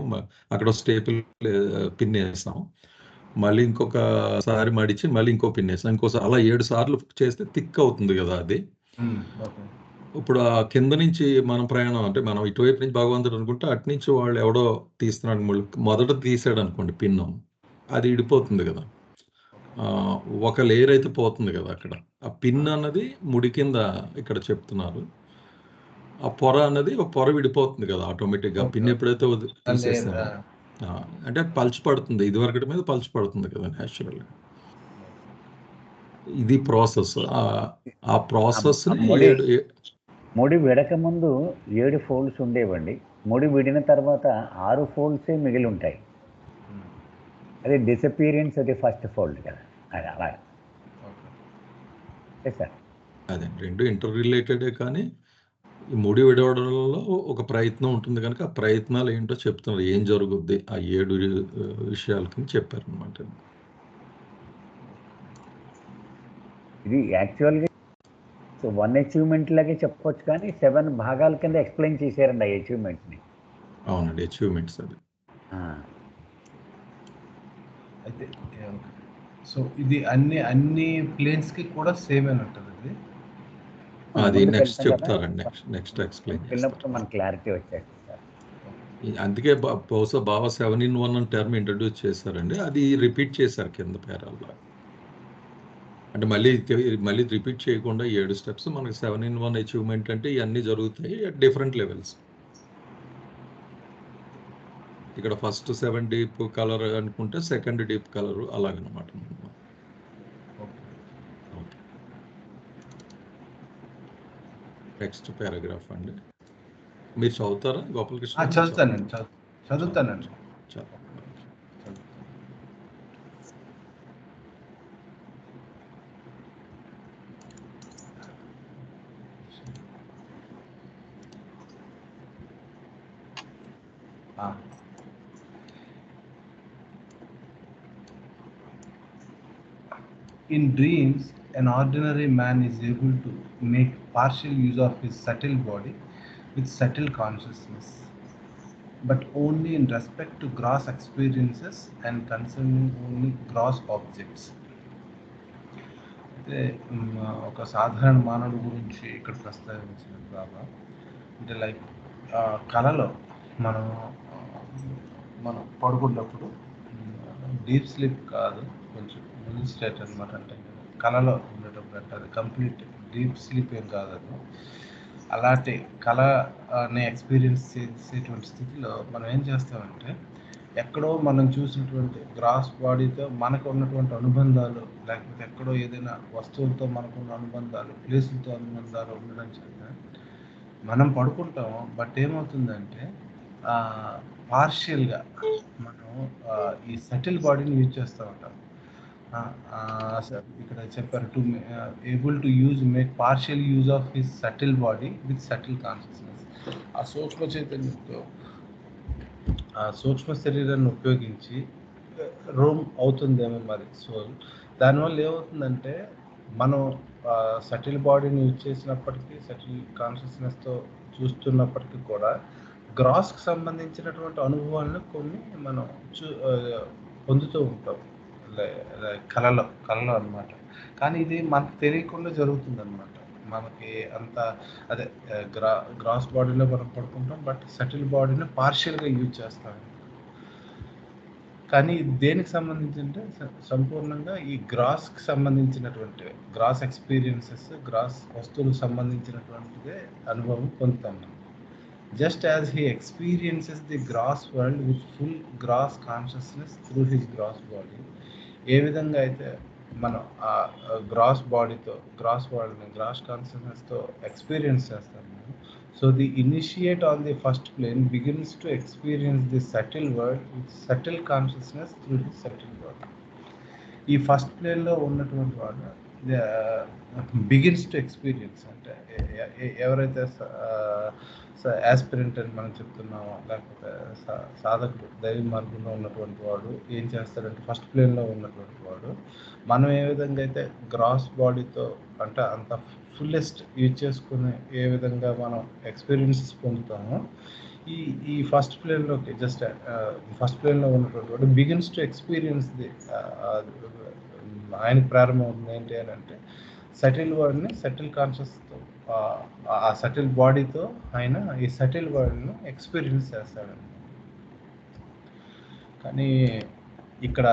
అక్కడ స్టేపుల్ పిన్ వేస్తాం, మళ్ళీ ఇంకొకసారి మడిచి మళ్ళీ ఇంకో పిన్ వేస్తాం, ఇంకోసారి అలా 7 సార్లు చేస్తే థిక్ అవుతుంది కదా అది. ఇప్పుడు ఆ కింద నుంచి మనం ప్రయాణం అంటే మనం ఇటువైపు నుంచి భగవంతుడు అనుకుంటే అటు నుంచి వాళ్ళు ఎవడో తీస్తున్నాడు, మొదట తీసాడు అనుకోండి పిన్ను, అది ఇడిపోతుంది కదా. ఒక లేయర్ అయితే పోతుంది కదా అక్కడ. ఆ పిన్ అన్నది ముడి కింద ఇక్కడ చెప్తున్నారు. ఆ పొర అన్నది ఒక పొర విడిపోతుంది కదా ఆటోమేటిక్గా. పిన్ ఎప్పుడైతే తీసేస్తామో అంటే పల్చు పడుతుంది, ఇదివరకటి మీద పల్చు పడుతుంది కదా న్యాచురల్గా. ఇది ప్రాసెస్. ఆ ప్రాసెస్ ముడి విడక ముందు 7 ఫోల్డ్స్ ఉండేవండి. ముడి విడిన తర్వాత 6 ఫోల్డ్సే మిగిలి ఉంటాయి. అది డిసపియరెన్స్ అది ఫస్ట్ ఫోల్డ్ కదా, అది అలాగే సార్. అదే రెండు ఇంటర్ రిలేటెడే, కానీ ఈ ముడి విడవడంలో ఒక ప్రయత్నం ఉంటుంది కనుక ఆ ప్రయత్నాలు ఏంటో చెప్తున్నారు, ఏం జరుగుద్ది ఆ 7 విషయాలకి చెప్పారనమాట. ఇది యాక్చువల్గా 1 అచీవ్మెంట్ లాగే చెప్పొచ్చు, కానీ 7 భాగాల కింద ఎక్స్ప్లెయిన్ చేశారండి ఆ అచీవ్మెంట్ని. అవునండి, అచీవ్మెంట్స్ అది. అయితే సో ఇది అన్ని ప్లేన్స్ కి కూడా సేమ్ అని ఉంటుంది. అది నెక్స్ట్ చెప్తారండి, నెక్స్ట్ ఎక్స్ప్లెయిన్ చేస్తారు. మనకి క్లారిటీ వచ్చేది సార్. అందుకే బహుశా బాబా 7-in-1 అని టర్మ్ ఇంట్రడ్యూస్ చేశారండి. అది రిపీట్ చేశారు కింద పేరాల్లో. అంటే మళ్ళీ రిపీట్ చేయకుండా 7 స్టెప్స్ మనకి 7-in-1 అచీవ్మెంట్ అంటే ఇవన్నీ జరుగుతాయి అట్ డిఫరెంట్ లెవెల్స్. ఇక్కడ ఫస్ట్ 7 డీప్ కలర్ అనుకుంటే సెకండ్ డీప్ కలర్ అలాగనమాట. ఓకే, నెక్స్ట్ పారాగ్రాఫ్ అండి. మీరు చదువుతారా Gopalakrishna? చదువుతానండి. In dreams, an ordinary man is able to make partial use of his subtle body with subtle consciousness, but only in respect to gross experiences and concerning only gross objects. అయితే ఒక సాధారణ మానవుడి గురించి ఇక్కడ ప్రస్తావించిన బాబా అంటే లైక్ కళలో మనం పడుకున్నప్పుడు డీప్ స్లీప్ కాదు, కొంచెం మిల్ స్టేట్ అనమాట. అంటే కళలో ఉండేటప్పుడు అంటే అది కంప్లీట్ డీప్ స్లీప్ ఏం కాదు. అది అలాంటి కళని ఎక్స్పీరియన్స్ చేసేటువంటి స్థితిలో మనం ఏం చేస్తామంటే ఎక్కడో మనం చూసినటువంటి గ్రాస్ బాడీతో మనకు ఉన్నటువంటి అనుబంధాలు, లేకపోతే ఎక్కడో ఏదైనా వస్తువులతో మనకున్న అనుబంధాలు, ప్లేసులతో అనుబంధాలు ఉండడం చేత మనం పడుకుంటాం. బట్ ఏమవుతుందంటే పార్షియల్గా మనం ఈ సటిల్ బాడీని యూజ్ చేస్తూ ఉంటాం. ఇక్కడ చెప్పారు to able to make partial use of his subtle body with subtle consciousness. ఆ సూక్ష్మ చైతన్యంతో ఆ సూక్ష్మ శరీరాన్ని ఉపయోగించి రోమ్ అవుతుందేమో మరి సోల్. దానివల్ల ఏమవుతుందంటే మనం సటిల్ బాడీని యూజ్ చేసినప్పటికీ, సటిల్ కాన్షియస్నెస్తో చూస్తున్నప్పటికీ కూడా గ్రాస్కి సంబంధించినటువంటి అనుభవాలను కొన్ని మనం పొందుతూ ఉంటాం కళలో అన్నమాట. కానీ ఇది మనకు తెలియకుండా జరుగుతుంది అన్నమాట. మనకి అంత అదే గ్రాస్ బాడీలో మనం పడుకుంటాం, బట్ సటిల్ బాడీని పార్షియల్గా యూజ్ చేస్తాం. కానీ దేనికి సంబంధించి అంటే సంపూర్ణంగా ఈ గ్రాస్కి సంబంధించినటువంటి గ్రాస్ ఎక్స్పీరియన్సెస్, గ్రాస్ వస్తువులకు సంబంధించినటువంటిదే అనుభవం పొందుతాం. Just as he experiences the gross world with full gross consciousness through his gross body, ఏ విధంగా అయితే మనం ఆ గ్రాస్ బాడీతో గ్రాస్ వరల్డ్ని గ్రాస్ కాన్షియస్నెస్తో ఎక్స్పీరియన్స్ చేస్తాము. So the initiate on the first plane begins to experience the subtle world with subtle consciousness through the subtle body. ఈ ఫస్ట్ ప్లేన్లో ఉన్నటువంటి వాడు బిగిన్స్ టు ఎక్స్పీరియన్స్ అంటే ఎవరైతే యాస్పిరెంట్ అని మనం చెప్తున్నామో, లేకపోతే సాధకుడు దైవ మార్గంలో ఉన్నటువంటి వాడు ఏం చేస్తాడంటే ఫస్ట్ ప్లేన్లో ఉన్నటువంటి వాడు మనం ఏ విధంగా అయితే గ్రాస్ బాడీతో అంటే అంత ఫుల్లెస్ట్ యూజ్ చేసుకుని ఏ విధంగా మనం ఎక్స్పీరియన్సెస్ పొందుతామో ఈ ఫస్ట్ ప్లేన్లోకి ఫస్ట్ ప్లేన్లో ఉన్నటువంటి వాడు బిగిన్స్ టు ఎక్స్పీరియన్స్ ది ఆయనకు ప్రారంభం అవుతుంది ఏంటి అని అంటే సటిల్ వరల్డ్ని సటిల్ కాన్షియస్తో ఆ సటిల్ బాడీతో ఆయన ఈ సటిల్ వరల్డ్ను ఎక్స్పీరియన్స్ చేస్తాడండి. కానీ ఇక్కడ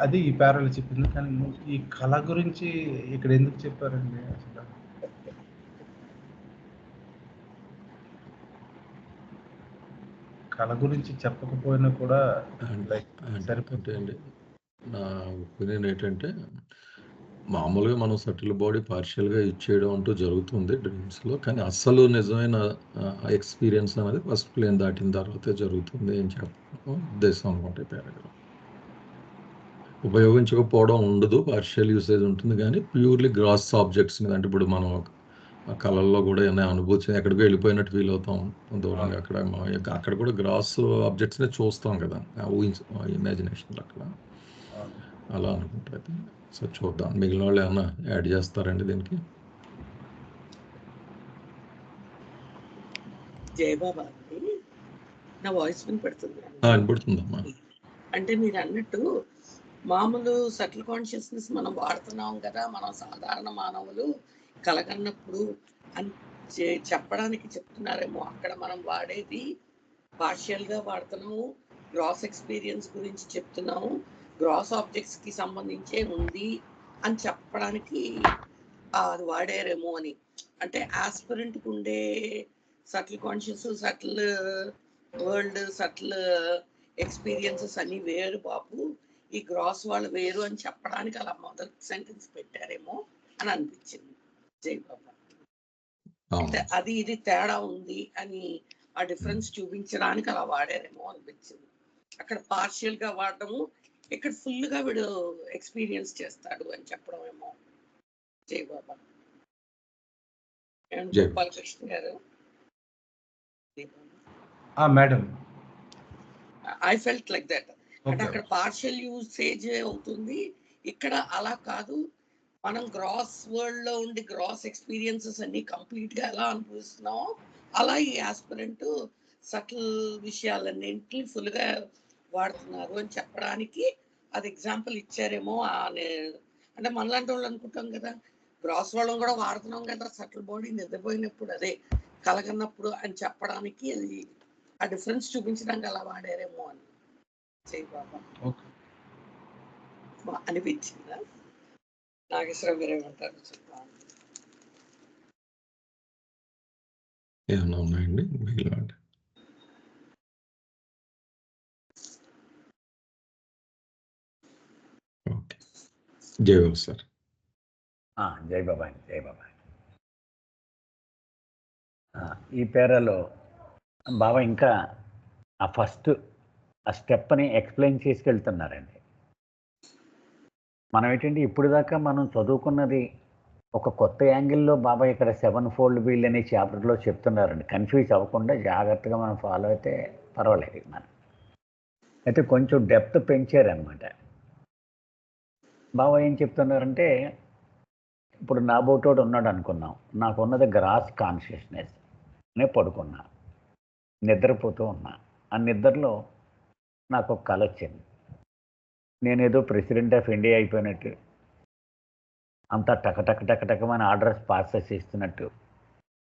అది ఈ ప్యారాలో చెప్పింది. కానీ ఈ కళ గురించి ఇక్కడ ఎందుకు చెప్పారండి? అసలు కళ గురించి చెప్పకపోయినా కూడా సరిపోతాయండి. నా ఒపీనియన్ ఏంటంటే మామూలుగా మనం సటిల్ బాడీ పార్షియల్గా ఇచ్చేయడం అంటూ జరుగుతుంది డ్రీమ్స్లో. కానీ అస్సలు నిజమైన ఎక్స్పీరియన్స్ అనేది ఫస్ట్ ప్లేన్ దాటిన తర్వాతే జరుగుతుంది అని చెప్పడం ఉద్దేశం అనమాట. పారాగ్రాఫ్ ఉపయోగించకపోవడం ఉండదు, పార్షియల్ యూసేజ్ ఉంటుంది. కానీ ప్యూర్లీ గ్రాస్ ఆబ్జెక్ట్స్ మీద అంటే ఇప్పుడు మనం ఆ కళల్లో కూడా ఏమైనా అనుభూతి ఎక్కడికో వెళ్ళిపోయినట్టు ఫీల్ అవుతాం దూరంగా. అక్కడ కూడా గ్రాస్ ఆబ్జెక్ట్స్నే చూస్తాం కదా ఇమాజినేషన్లో అక్కడ అలా అనుకుంటా. సో చూద్దాం మిగిలిన వాళ్ళు ఏమన్నా యాడ్ చేస్తారండి దీనికి. జయబాబా నా వాయిస్ వినపడుతుందమ్మా. అంటే మీరు అన్నట్టు మామూలు సటిల్ కాన్షియస్నెస్ మనం వాడుతున్నాం కదా, మనం సాధారణ మానవులు కలగన్నప్పుడు అని చెప్పడానికి చెప్తున్నారేమో. అక్కడ మనం వాడేది పార్షియల్గా వాడుతున్నాము, గ్రాస్ ఎక్స్పీరియన్స్ గురించి చెప్తున్నాము, గ్రాస్ ఆబ్జెక్ట్స్కి సంబంధించే ఉంది అని చెప్పడానికి అది వాడారేమో అని. అంటే ఆస్పిరెంట్కి ఉండే subtle conscious, subtle world, subtle experiences అన్ని వేరు బాబు, ఈ గ్రాస్ వాళ్ళు వేరు అని చెప్పడానికి అలా మొదటి సెంటెన్స్ పెట్టారేమో అని అనిపించింది జై బాబా. అంటే అది ఇది తేడా ఉంది అని ఆ డిఫరెన్స్ చూపించడానికి అలా వాడారేమో అనిపించింది. అక్కడ పార్షియల్ గా వాడటము, ఇక్కడ ఫుల్ గా వీడు ఎక్స్పీరియన్స్ చేస్తాడు అని చెప్పడం ఏమో. జై బాబా. గోపాలకృష్ణ గారు. Madam, I felt like that. అంటే అక్కడ పార్షియల్ యూసేజ్ అవుతుంది, ఇక్కడ అలా కాదు. మనం గ్రాస్ వరల్డ్ లో ఉండి గ్రాస్ ఎక్స్పీరియన్సెస్ అన్ని కంప్లీట్ గా ఎలా అనుభవిస్తున్నామో అలా ఈ ఆస్పిరెంట్ సటిల్ విషయాలన్నింటినీ ఫుల్ గా వాడుతున్నారు అని చెప్పడానికి అది ఎగ్జాంపుల్ ఇచ్చారేమో. అంటే మనలాంటి వాళ్ళు అనుకుంటాం కదా, గ్రాస్ వాళ్ళం కూడా వాడుతున్నాం కదా సటిల్ బాడీ నిద్రపోయినప్పుడు, అదే కలగన్నప్పుడు అని చెప్పడానికి అది ఆ డిఫరెన్స్ చూపించడానికి అలా వాడారేమో అని జై బాబా అనిపించిందా? నాగేశ్వరరావు గారు ఏమంటారు చెప్పాలి? ఏమన్నా ఉన్నాయండి మిగిలిన? ఓకే, జై బాబు సార్. జై బాబా, జై బాబా. ఈ పేరాలో బాబా ఇంకా ఆ ఫస్ట్ ఆ స్టెప్ని ఎక్స్ప్లెయిన్ చేసుకెళ్తున్నారండి. మనం ఏంటంటే ఇప్పుడు దాకా మనం చదువుకున్నది ఒక కొత్త యాంగిల్లో బాబా ఇక్కడ 7 ఫోల్డ్ వీల్ అనే చాప్టర్లో చెప్తున్నారండి. కన్ఫ్యూజ్ అవ్వకుండా జాగ్రత్తగా మనం ఫాలో అయితే పర్వాలేదు. మనం అయితే కొంచెం డెప్త్ పెంచారనమాట. బాబా ఏం చెప్తున్నారంటే, ఇప్పుడు నా బోటోడు ఉన్నాడు అనుకున్నాం, నాకున్నది గ్రాస్ కాన్షియస్నెస్. నేను పడుకున్నా, నిద్రపోతూ ఉన్నా. ఆ నిద్రలో నాకు ఒక కల వచ్చింది. నేనేదో ప్రెసిడెంట్ ఆఫ్ ఇండియా అయిపోయినట్టు, అంతా టకటకమని ఆర్డర్స్ పాస్ చేస్తున్నట్టు,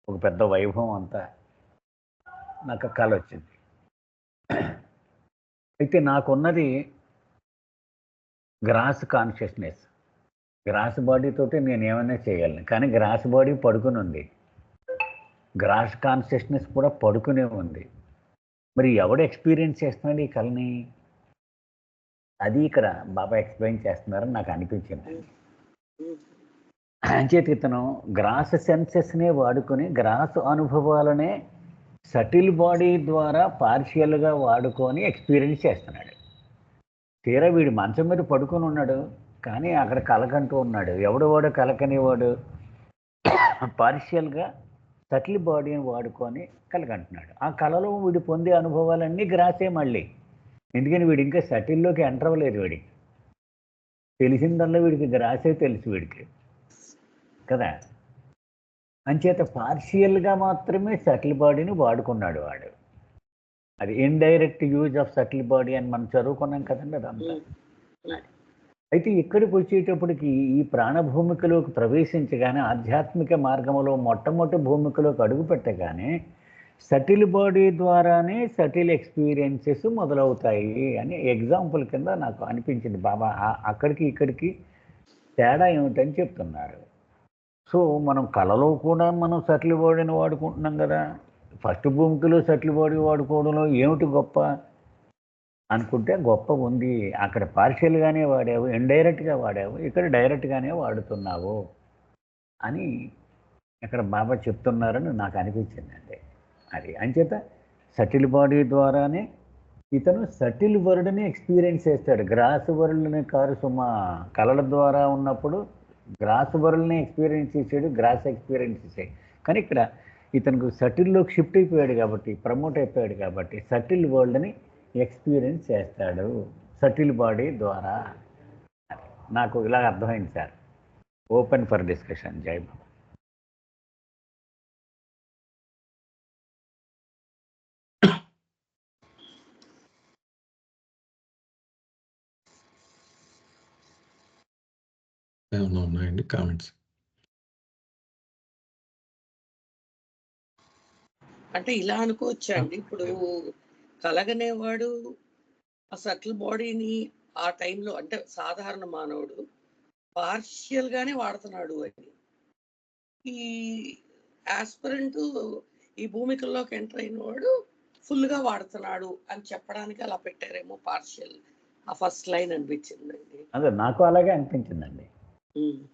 ఒక పెద్ద వైభవం అంతా నాకు కల వచ్చింది. అయితే నాకున్నది గ్రాస్ కాన్షియస్నెస్. గ్రాస్ బాడీతోటి నేను ఏమైనా చేయగలను, కానీ గ్రాస్ బాడీ పడుకుని ఉంది, గ్రాస్ కాన్షియస్నెస్ కూడా పడుకునే ఉంది. మరి ఎవడు ఎక్స్పీరియన్స్ చేస్తున్నాడు ఈ కళని? అది ఇక్కడ బాబా ఎక్స్ప్లెయిన్ చేస్తున్నారని నాకు అనిపించింది. అంచేత ఇతను గ్రాస్ సెన్సెస్నే వాడుకొని గ్రాస్ అనుభవాలనే సటిల్ బాడీ ద్వారా పార్షియల్గా వాడుకొని ఎక్స్పీరియన్స్ చేస్తున్నాడు. తీరా వీడు మంచం మీద పడుకొని ఉన్నాడు, కానీ అక్కడ కలకంటూ ఉన్నాడు. ఎవడు వాడు కలకనేవాడు పార్షియల్గా సటిల్ బాడీని వాడుకొని కలకంటున్నాడు. ఆ కళలో వీడు పొందే అనుభవాలన్నీ గ్రాసే మళ్ళీ. ఎందుకని వీడు ఇంకా సటిల్లోకి ఎంటర్ అవ్వలేదు. వీడికి తెలిసిందల్లా వీడికి గ్రాసే తెలుసు వీడికి కదా. అంచేత పార్షియల్గా మాత్రమే సటిల్ బాడీని వాడుకున్నాడు వాడు. అది indirect use of subtle body అని మనం చదువుకున్నాం కదండి అదంతా. అయితే ఇక్కడికి వచ్చేటప్పటికి ఈ ప్రాణభూమికలోకి ప్రవేశించగానే, ఆధ్యాత్మిక మార్గంలో మొట్టమొదటి భూమికలోకి అడుగు పెట్టగానే సటిల్ బాడీ ద్వారానే సటిల్ ఎక్స్పీరియన్సెస్ మొదలవుతాయి అని ఎగ్జాంపుల్ కింద నాకు అనిపించింది. బాబా అక్కడికి ఇక్కడికి తేడా ఏమిటని చెప్తున్నారు. సో మనం కళలో కూడా మనం సటిల్ బాడీని వాడుకుంటున్నాం కదా. ఫస్ట్ భూమికలో సటిల్ బాడీ వాడుకోవడంలో ఏమిటి గొప్ప అనుకుంటే గొప్ప ఉంది. అక్కడ పార్షియల్గానే వాడావు, ఇండైరెక్ట్గా వాడావు, ఇక్కడ డైరెక్ట్గానే వాడుతున్నావు అని ఇక్కడ బాబా చెప్తున్నారని నాకు అనిపించింది. అంటే అది అంచేత సటిల్ బాడీ ద్వారానే ఇతను సటిల్ వరల్డ్ని ఎక్స్పీరియన్స్ చేస్తాడు. గ్రాస్ వరల్డ్ని కారు సుమా. కళల ద్వారా ఉన్నప్పుడు గ్రాస్ వరల్డ్ని ఎక్స్పీరియన్స్ చేసాడు, గ్రాస్ ఎక్స్పీరియన్స్ చేసాడు. కానీ ఇక్కడ ఇతనికి సటిల్లోకి షిఫ్ట్ అయిపోయాడు కాబట్టి, ప్రమోట్ అయిపోయాడు కాబట్టి సటిల్ వరల్డ్ని ఎక్స్పీరియన్స్ చేస్తాడు సటిల్ బాడీ ద్వారా. నాకు ఇలా అర్థమైంది సార్. Open for discussion. జై బాబా. ఏమన్నా ఉన్నాయండి కామెంట్స్? అంటే ఇలా అనుకోవచ్చా అండి, ఇప్పుడు కలగనేవాడు ఆ సటిల్ బాడీని ఆ టైంలో, అంటే సాధారణ మానవుడు పార్షియల్ గానే వాడుతున్నాడు అని. ఈ ఆస్పిరెంట్ ఈ భూమికల్లోకి ఎంటర్ అయిన వాడు ఫుల్ గా వాడుతున్నాడు అని చెప్పడానికి అలా పెట్టారేమో పార్షియల్ ఆ ఫస్ట్ లైన్ అనిపించిందండి. అదే నాకు అలాగే అనిపించిందండి.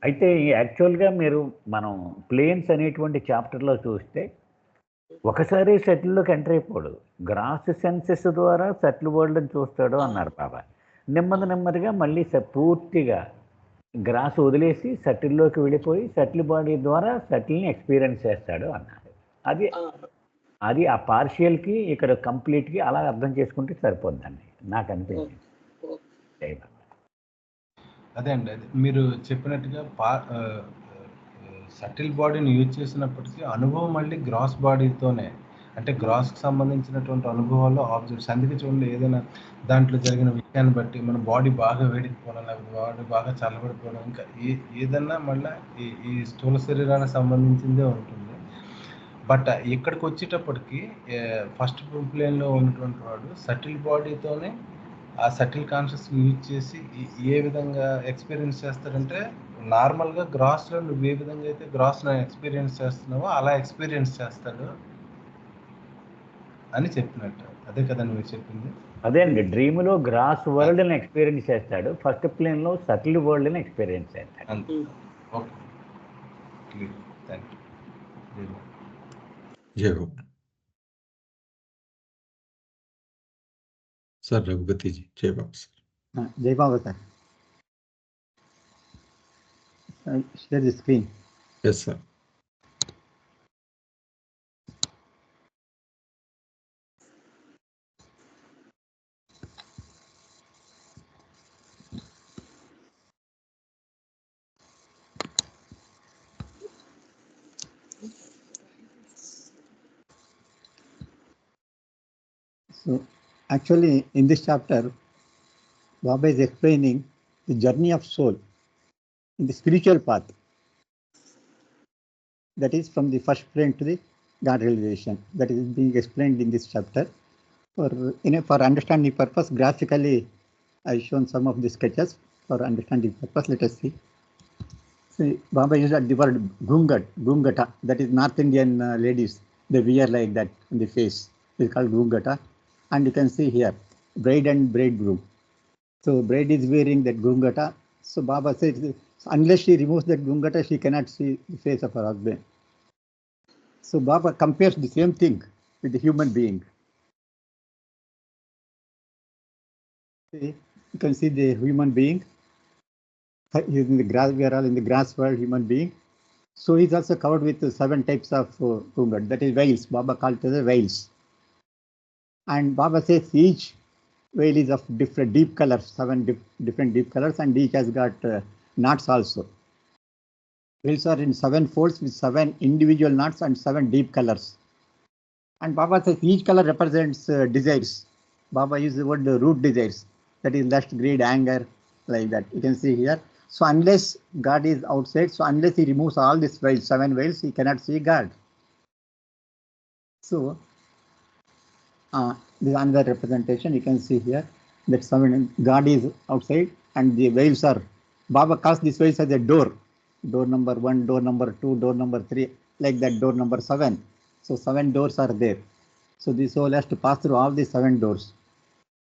అయితే యాక్చువల్గా మీరు మనం ప్లేన్స్ అనేటువంటి చాప్టర్లో చూస్తే ఒకసారి సెటిల్లోకి ఎంటర్ అయిపోడు, గ్రాస్ సెన్సెస్ ద్వారా సెటిల్ వరల్డ్ చూస్తాడు అన్నారు బాబా. నెమ్మదిగా మళ్ళీ పూర్తిగా గ్రాస్ వదిలేసి సెటిల్లోకి వెళ్ళిపోయి సెటిల్ బాడీ ద్వారా సెటిల్ని ఎక్స్పీరియన్స్ చేస్తాడు అన్నారు. అది ఆ పార్షియల్కి ఇక్కడ కంప్లీట్కి అలా అర్థం చేసుకుంటే సరిపోద్దండి నాకు అనిపించింది. అదే అండి, అదే మీరు చెప్పినట్టుగా సటిల్ బాడీని యూజ్ చేసినప్పటికీ అనుభవం మళ్ళీ గ్రాస్ బాడీతోనే, అంటే గ్రాస్కి సంబంధించినటువంటి అనుభవాలు ఆబ్జెక్ట్స్. అందుకే చూడండి, ఏదైనా దాంట్లో జరిగిన విషయాన్ని బట్టి మన బాడీ బాగా వేడికిపోవడం, లేకపోతే బాడీ బాగా చల్లబడిపోవడం, ఇంకా ఏదన్నా మళ్ళీ ఈ స్థూల శరీరానికి సంబంధించిందే ఉంటుంది. బట్ ఇక్కడికి వచ్చేటప్పటికి ఫస్ట్ ప్లేన్లో ఉన్నటువంటి వాడు సటిల్ బాడీతోనే ఆ సటిల్ కాన్షియస్ యూజ్ చేసి ఏ విధంగా ఎక్స్పీరియన్స్ చేస్తాడంటే, నార్మల్గా గ్రాస్లో నువ్వు ఏ విధంగా అయితే గ్రాస్లో ఎక్స్పీరియన్స్ చేస్తున్నావో అలా ఎక్స్పీరియన్స్ చేస్తాడు అని చెప్పినట్టు. అదే కదండి మీరు చెప్పింది? అదే అండి, డ్రీమ్లో గ్రాస్ వరల్డ్ని ఎక్స్పీరియన్స్ చేస్తాడు, ఫస్ట్ ప్లేన్లో సటిల్ వరల్డ్ని ఎక్స్పీరియన్స్ చేస్తాడు. Okay, thank you. జై బాబు. సార్ రఘుపతి జీ, జై బాబు సార్. జై బాబు sir. Share the screen. Yes sir. So actually in this chapter, Baba is explaining the journey of soul in the spiritual path. That is from the first plane to the God realization. That is being explained in this chapter. For understanding purpose, graphically I shown some of the sketches for understanding purpose. Let us see. See, Baba used the word gungata. That is North Indian ladies. They wear like that on the face. It's called gungata. And you can see here, bride and bridegroom. So bride is wearing that gungata. So Baba says, unless she removes that gungata, she cannot see the face of her husband. So Baba compares the same thing with the human being. See, you can see the human being. He's in the grass. We are all in the grass world, human being. So he's also covered with 7 types of gungata. That is veils. Baba called it as veils. And Baba says each veil is of different deep colors, 7 different deep colors, and each has got knots also. Veils are in 7 folds with 7 individual knots and 7 deep colors. And Baba says each color represents desires. Baba uses the word root desires. That is lust, greed, anger, like that. You can see here. So unless God is outside, so unless he removes all these veils, 7 veils, he cannot see God. So this is another representation. You can see here that God is outside and the veils are, Baba calls these veils as a door. Door number 1, door number 2, door number 3, like that, door number 7. So 7 doors are there. So this soul has to pass through all these 7 doors.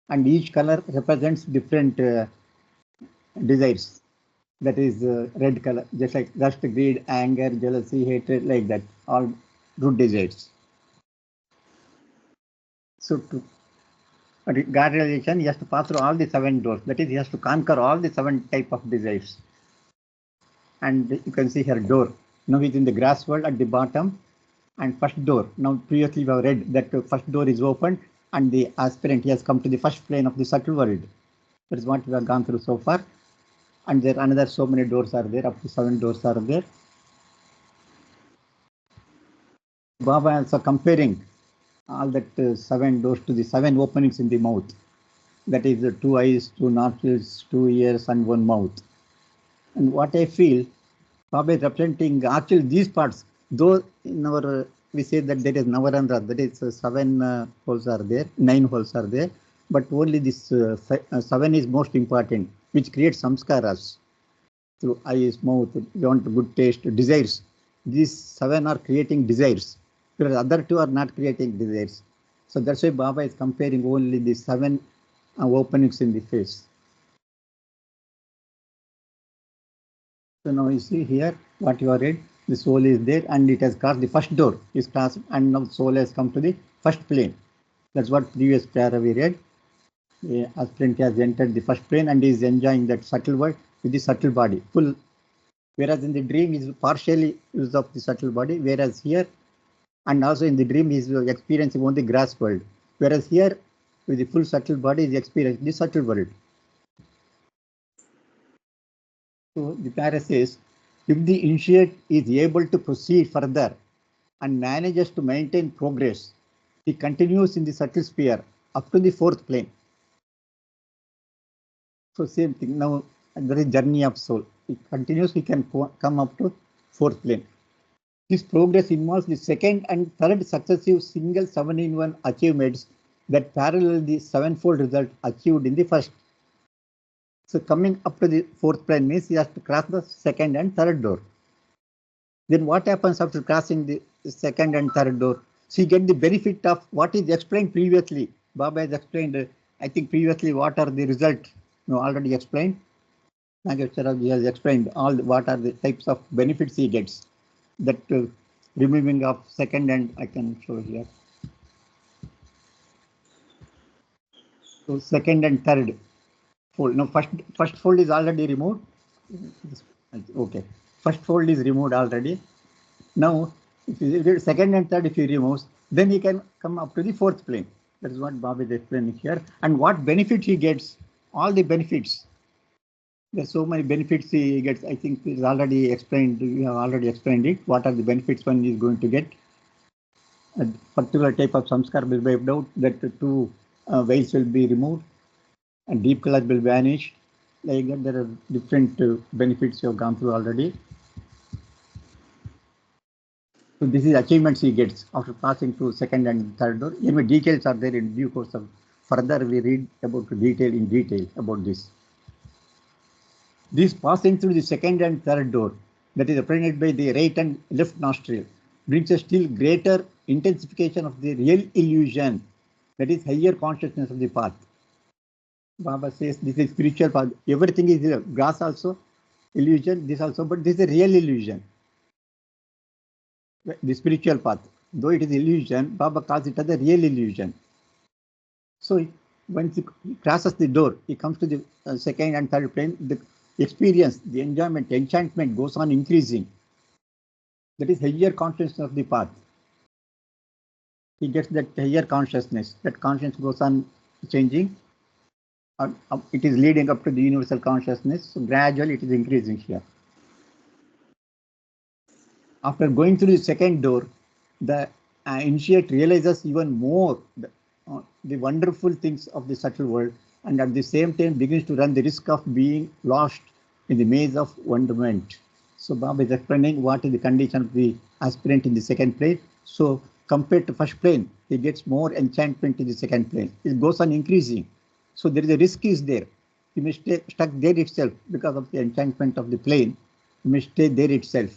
And each color represents different desires. That is red color, just like lust, greed, anger, jealousy, hatred, like that, all root desires. So to God realization, he has to pass through all the 7 doors. That is, he has to conquer all the 7 type of desires. And you can see here door. Now he's in the grass world at the bottom. And first door. Now previously we have read that first door is opened and the aspirant, he has come to the first plane of the subtle world. That is what we have gone through so far. And there another so many doors are there, up to 7 doors are there. Baba also comparing all that 7 doors to the 7 openings in the mouth. That is 2 eyes, 2 nostrils, 2 ears and 1 mouth. And what I feel, Baba is representing actually these parts. Though in our we say that there is Navarandra, that is 7 holes are there, 9 holes are there, but only this 7 is most important, which creates samskaras. through eyes, mouth, you want good taste, desires. These 7 are creating desires, whereas other 2 are not creating desires. So that's why Baba is comparing only the 7 openings in the face. So now you see here what you are read. The soul is there and it has crossed the first door is crossed, and now soul has come to the first plane. That's what previous prayer we read. The aspirant has entered the first plane and is enjoying that subtle world with the subtle body full. Whereas in the dream is partially use of the subtle body, whereas here and also in the dream is experiencing only grass world. Whereas here with the full subtle body is experiencing the subtle world. So the para says, if the initiate is able to proceed further and manages to maintain progress, he continues in the subtle sphere up to the 4th plane. So same thing now, there is journey of soul. It continues, he can come up to 4th plane. This progress involves the 2nd and 3rd successive single 7-in-1 achievements that parallel the 7-fold result achieved in the first. So coming up to the 4th plane means he has to cross the 2nd and 3rd door. Then what happens after crossing the 2nd and 3rd door? So you get the benefit of what is explained previously. Baba has explained, I think previously, what are the result. Already explained. Nageshwara has explained all what are the types of benefits he gets. That removing of 2nd and I can show here. So 2nd and 3rd fold. Now first fold is already removed. Okay, first fold is removed already. Now if you get 2nd and 3rd, if you remove, then he can come up to the 4th plane. That is what Bob is explaining here. And what benefit he gets, all the benefits. There's so many benefits he gets. I think is already explained. We have already explained it. What are the benefits one is going to get? A particular type of samskar will be wiped out. That 2 veils will be removed, and deep color will vanish. Like that, there are different benefits you have gone through already. So this is achievements he gets after passing to 2nd and 3rd door. Anyway, details are there in due course of further we read about detail about this. This passing through the 2nd and 3rd door, that is represented by the right and left nostril, brings a still greater intensification of the real illusion, that is higher consciousness of the path. Baba says this is spiritual path. Everything is here. Grass also illusion, this also, but this is a real illusion. The spiritual path, though it is illusion, Baba calls it as a real illusion. So once he crosses the door, he comes to the 2nd and 3rd plane. The experience, the enjoyment, enchantment goes on increasing. That is higher consciousness of the path. He gets that higher consciousness. That consciousness goes on changing. It is leading up to the universal consciousness. So gradually it is increasing here. After going through the 2nd door, the initiate realizes even more the wonderful things of the subtle world, and at the same time begins to run the risk of being lost in the maze of wonderment. So Baba is explaining what is the condition of the aspirant in the 2nd plane. So compared to first plane, he gets more enchantment in the 2nd plane. It goes on increasing. So there is a risk is there. He may stay stuck there itself because of the enchantment of the plane. He may stay there itself.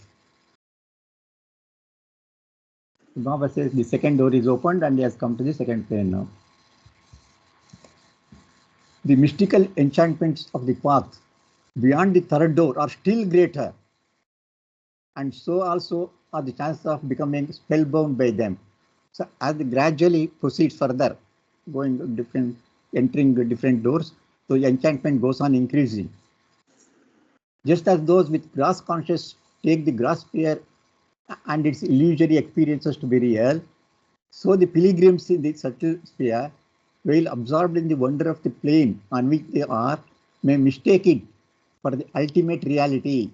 Baba says the 2nd door is opened and he has come to the 2nd plane now. The mystical enchantments of the path beyond the 3rd door are still greater, and so also are the chances of becoming spellbound by them. So as it gradually proceeds further, entering different doors, so the enchantment goes on increasing. Just as those with grass conscious take the grass sphere and its illusory experiences to be real, so the pilgrims in the subtle sphere, while absorbed in the wonder of the plane on which they are, may mistake it for the ultimate reality.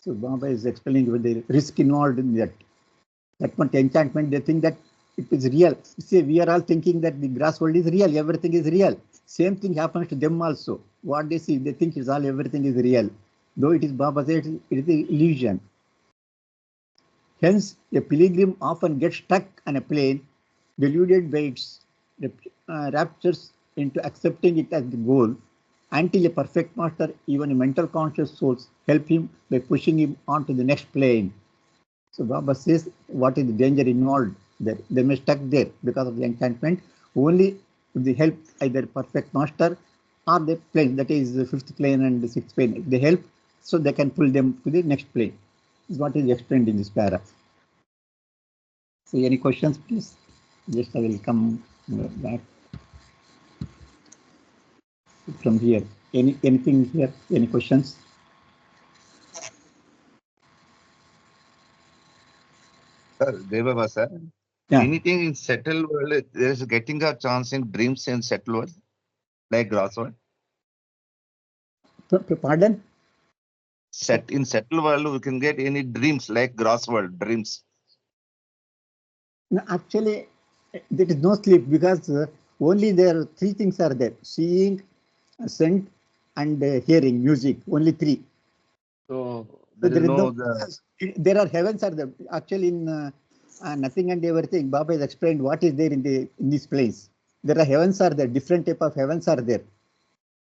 So Baba is explaining with the risk involved in that. That much enchantment, they think that it is real. See, we are all thinking that the grass world is real, everything is real. Same thing happens to them also. What they see, they think everything is real. Though it is Baba said, it is an illusion. Hence, a pilgrim often gets stuck on a plane, deluded by its raptures into accepting it as the goal, until a perfect master, even a mental conscious souls help him by pushing him on to the next plane. So Baba says, what is the danger involved there? They may stuck there because of the enchantment. Only with the help either perfect master or the plane, that is the fifth plane and the sixth plane. If they help, so they can pull them to the next plane. This is what is explained in this para. So any questions, please? Just I will come back from here. Anything here? Any questions? Sir, Devababa sir, anything in settled world, there is getting a chance in dreams in settled world, like gross world? Pardon? In settled world, we can get any dreams like gross world, dreams. No, actually, there is no sleep because only there three things are there: seeing, scent, and hearing music. Only three. So there are heavens are there. Actually, in nothing and everything, Baba has explained what is there in this place. There are heavens are there. Different type of heavens are there.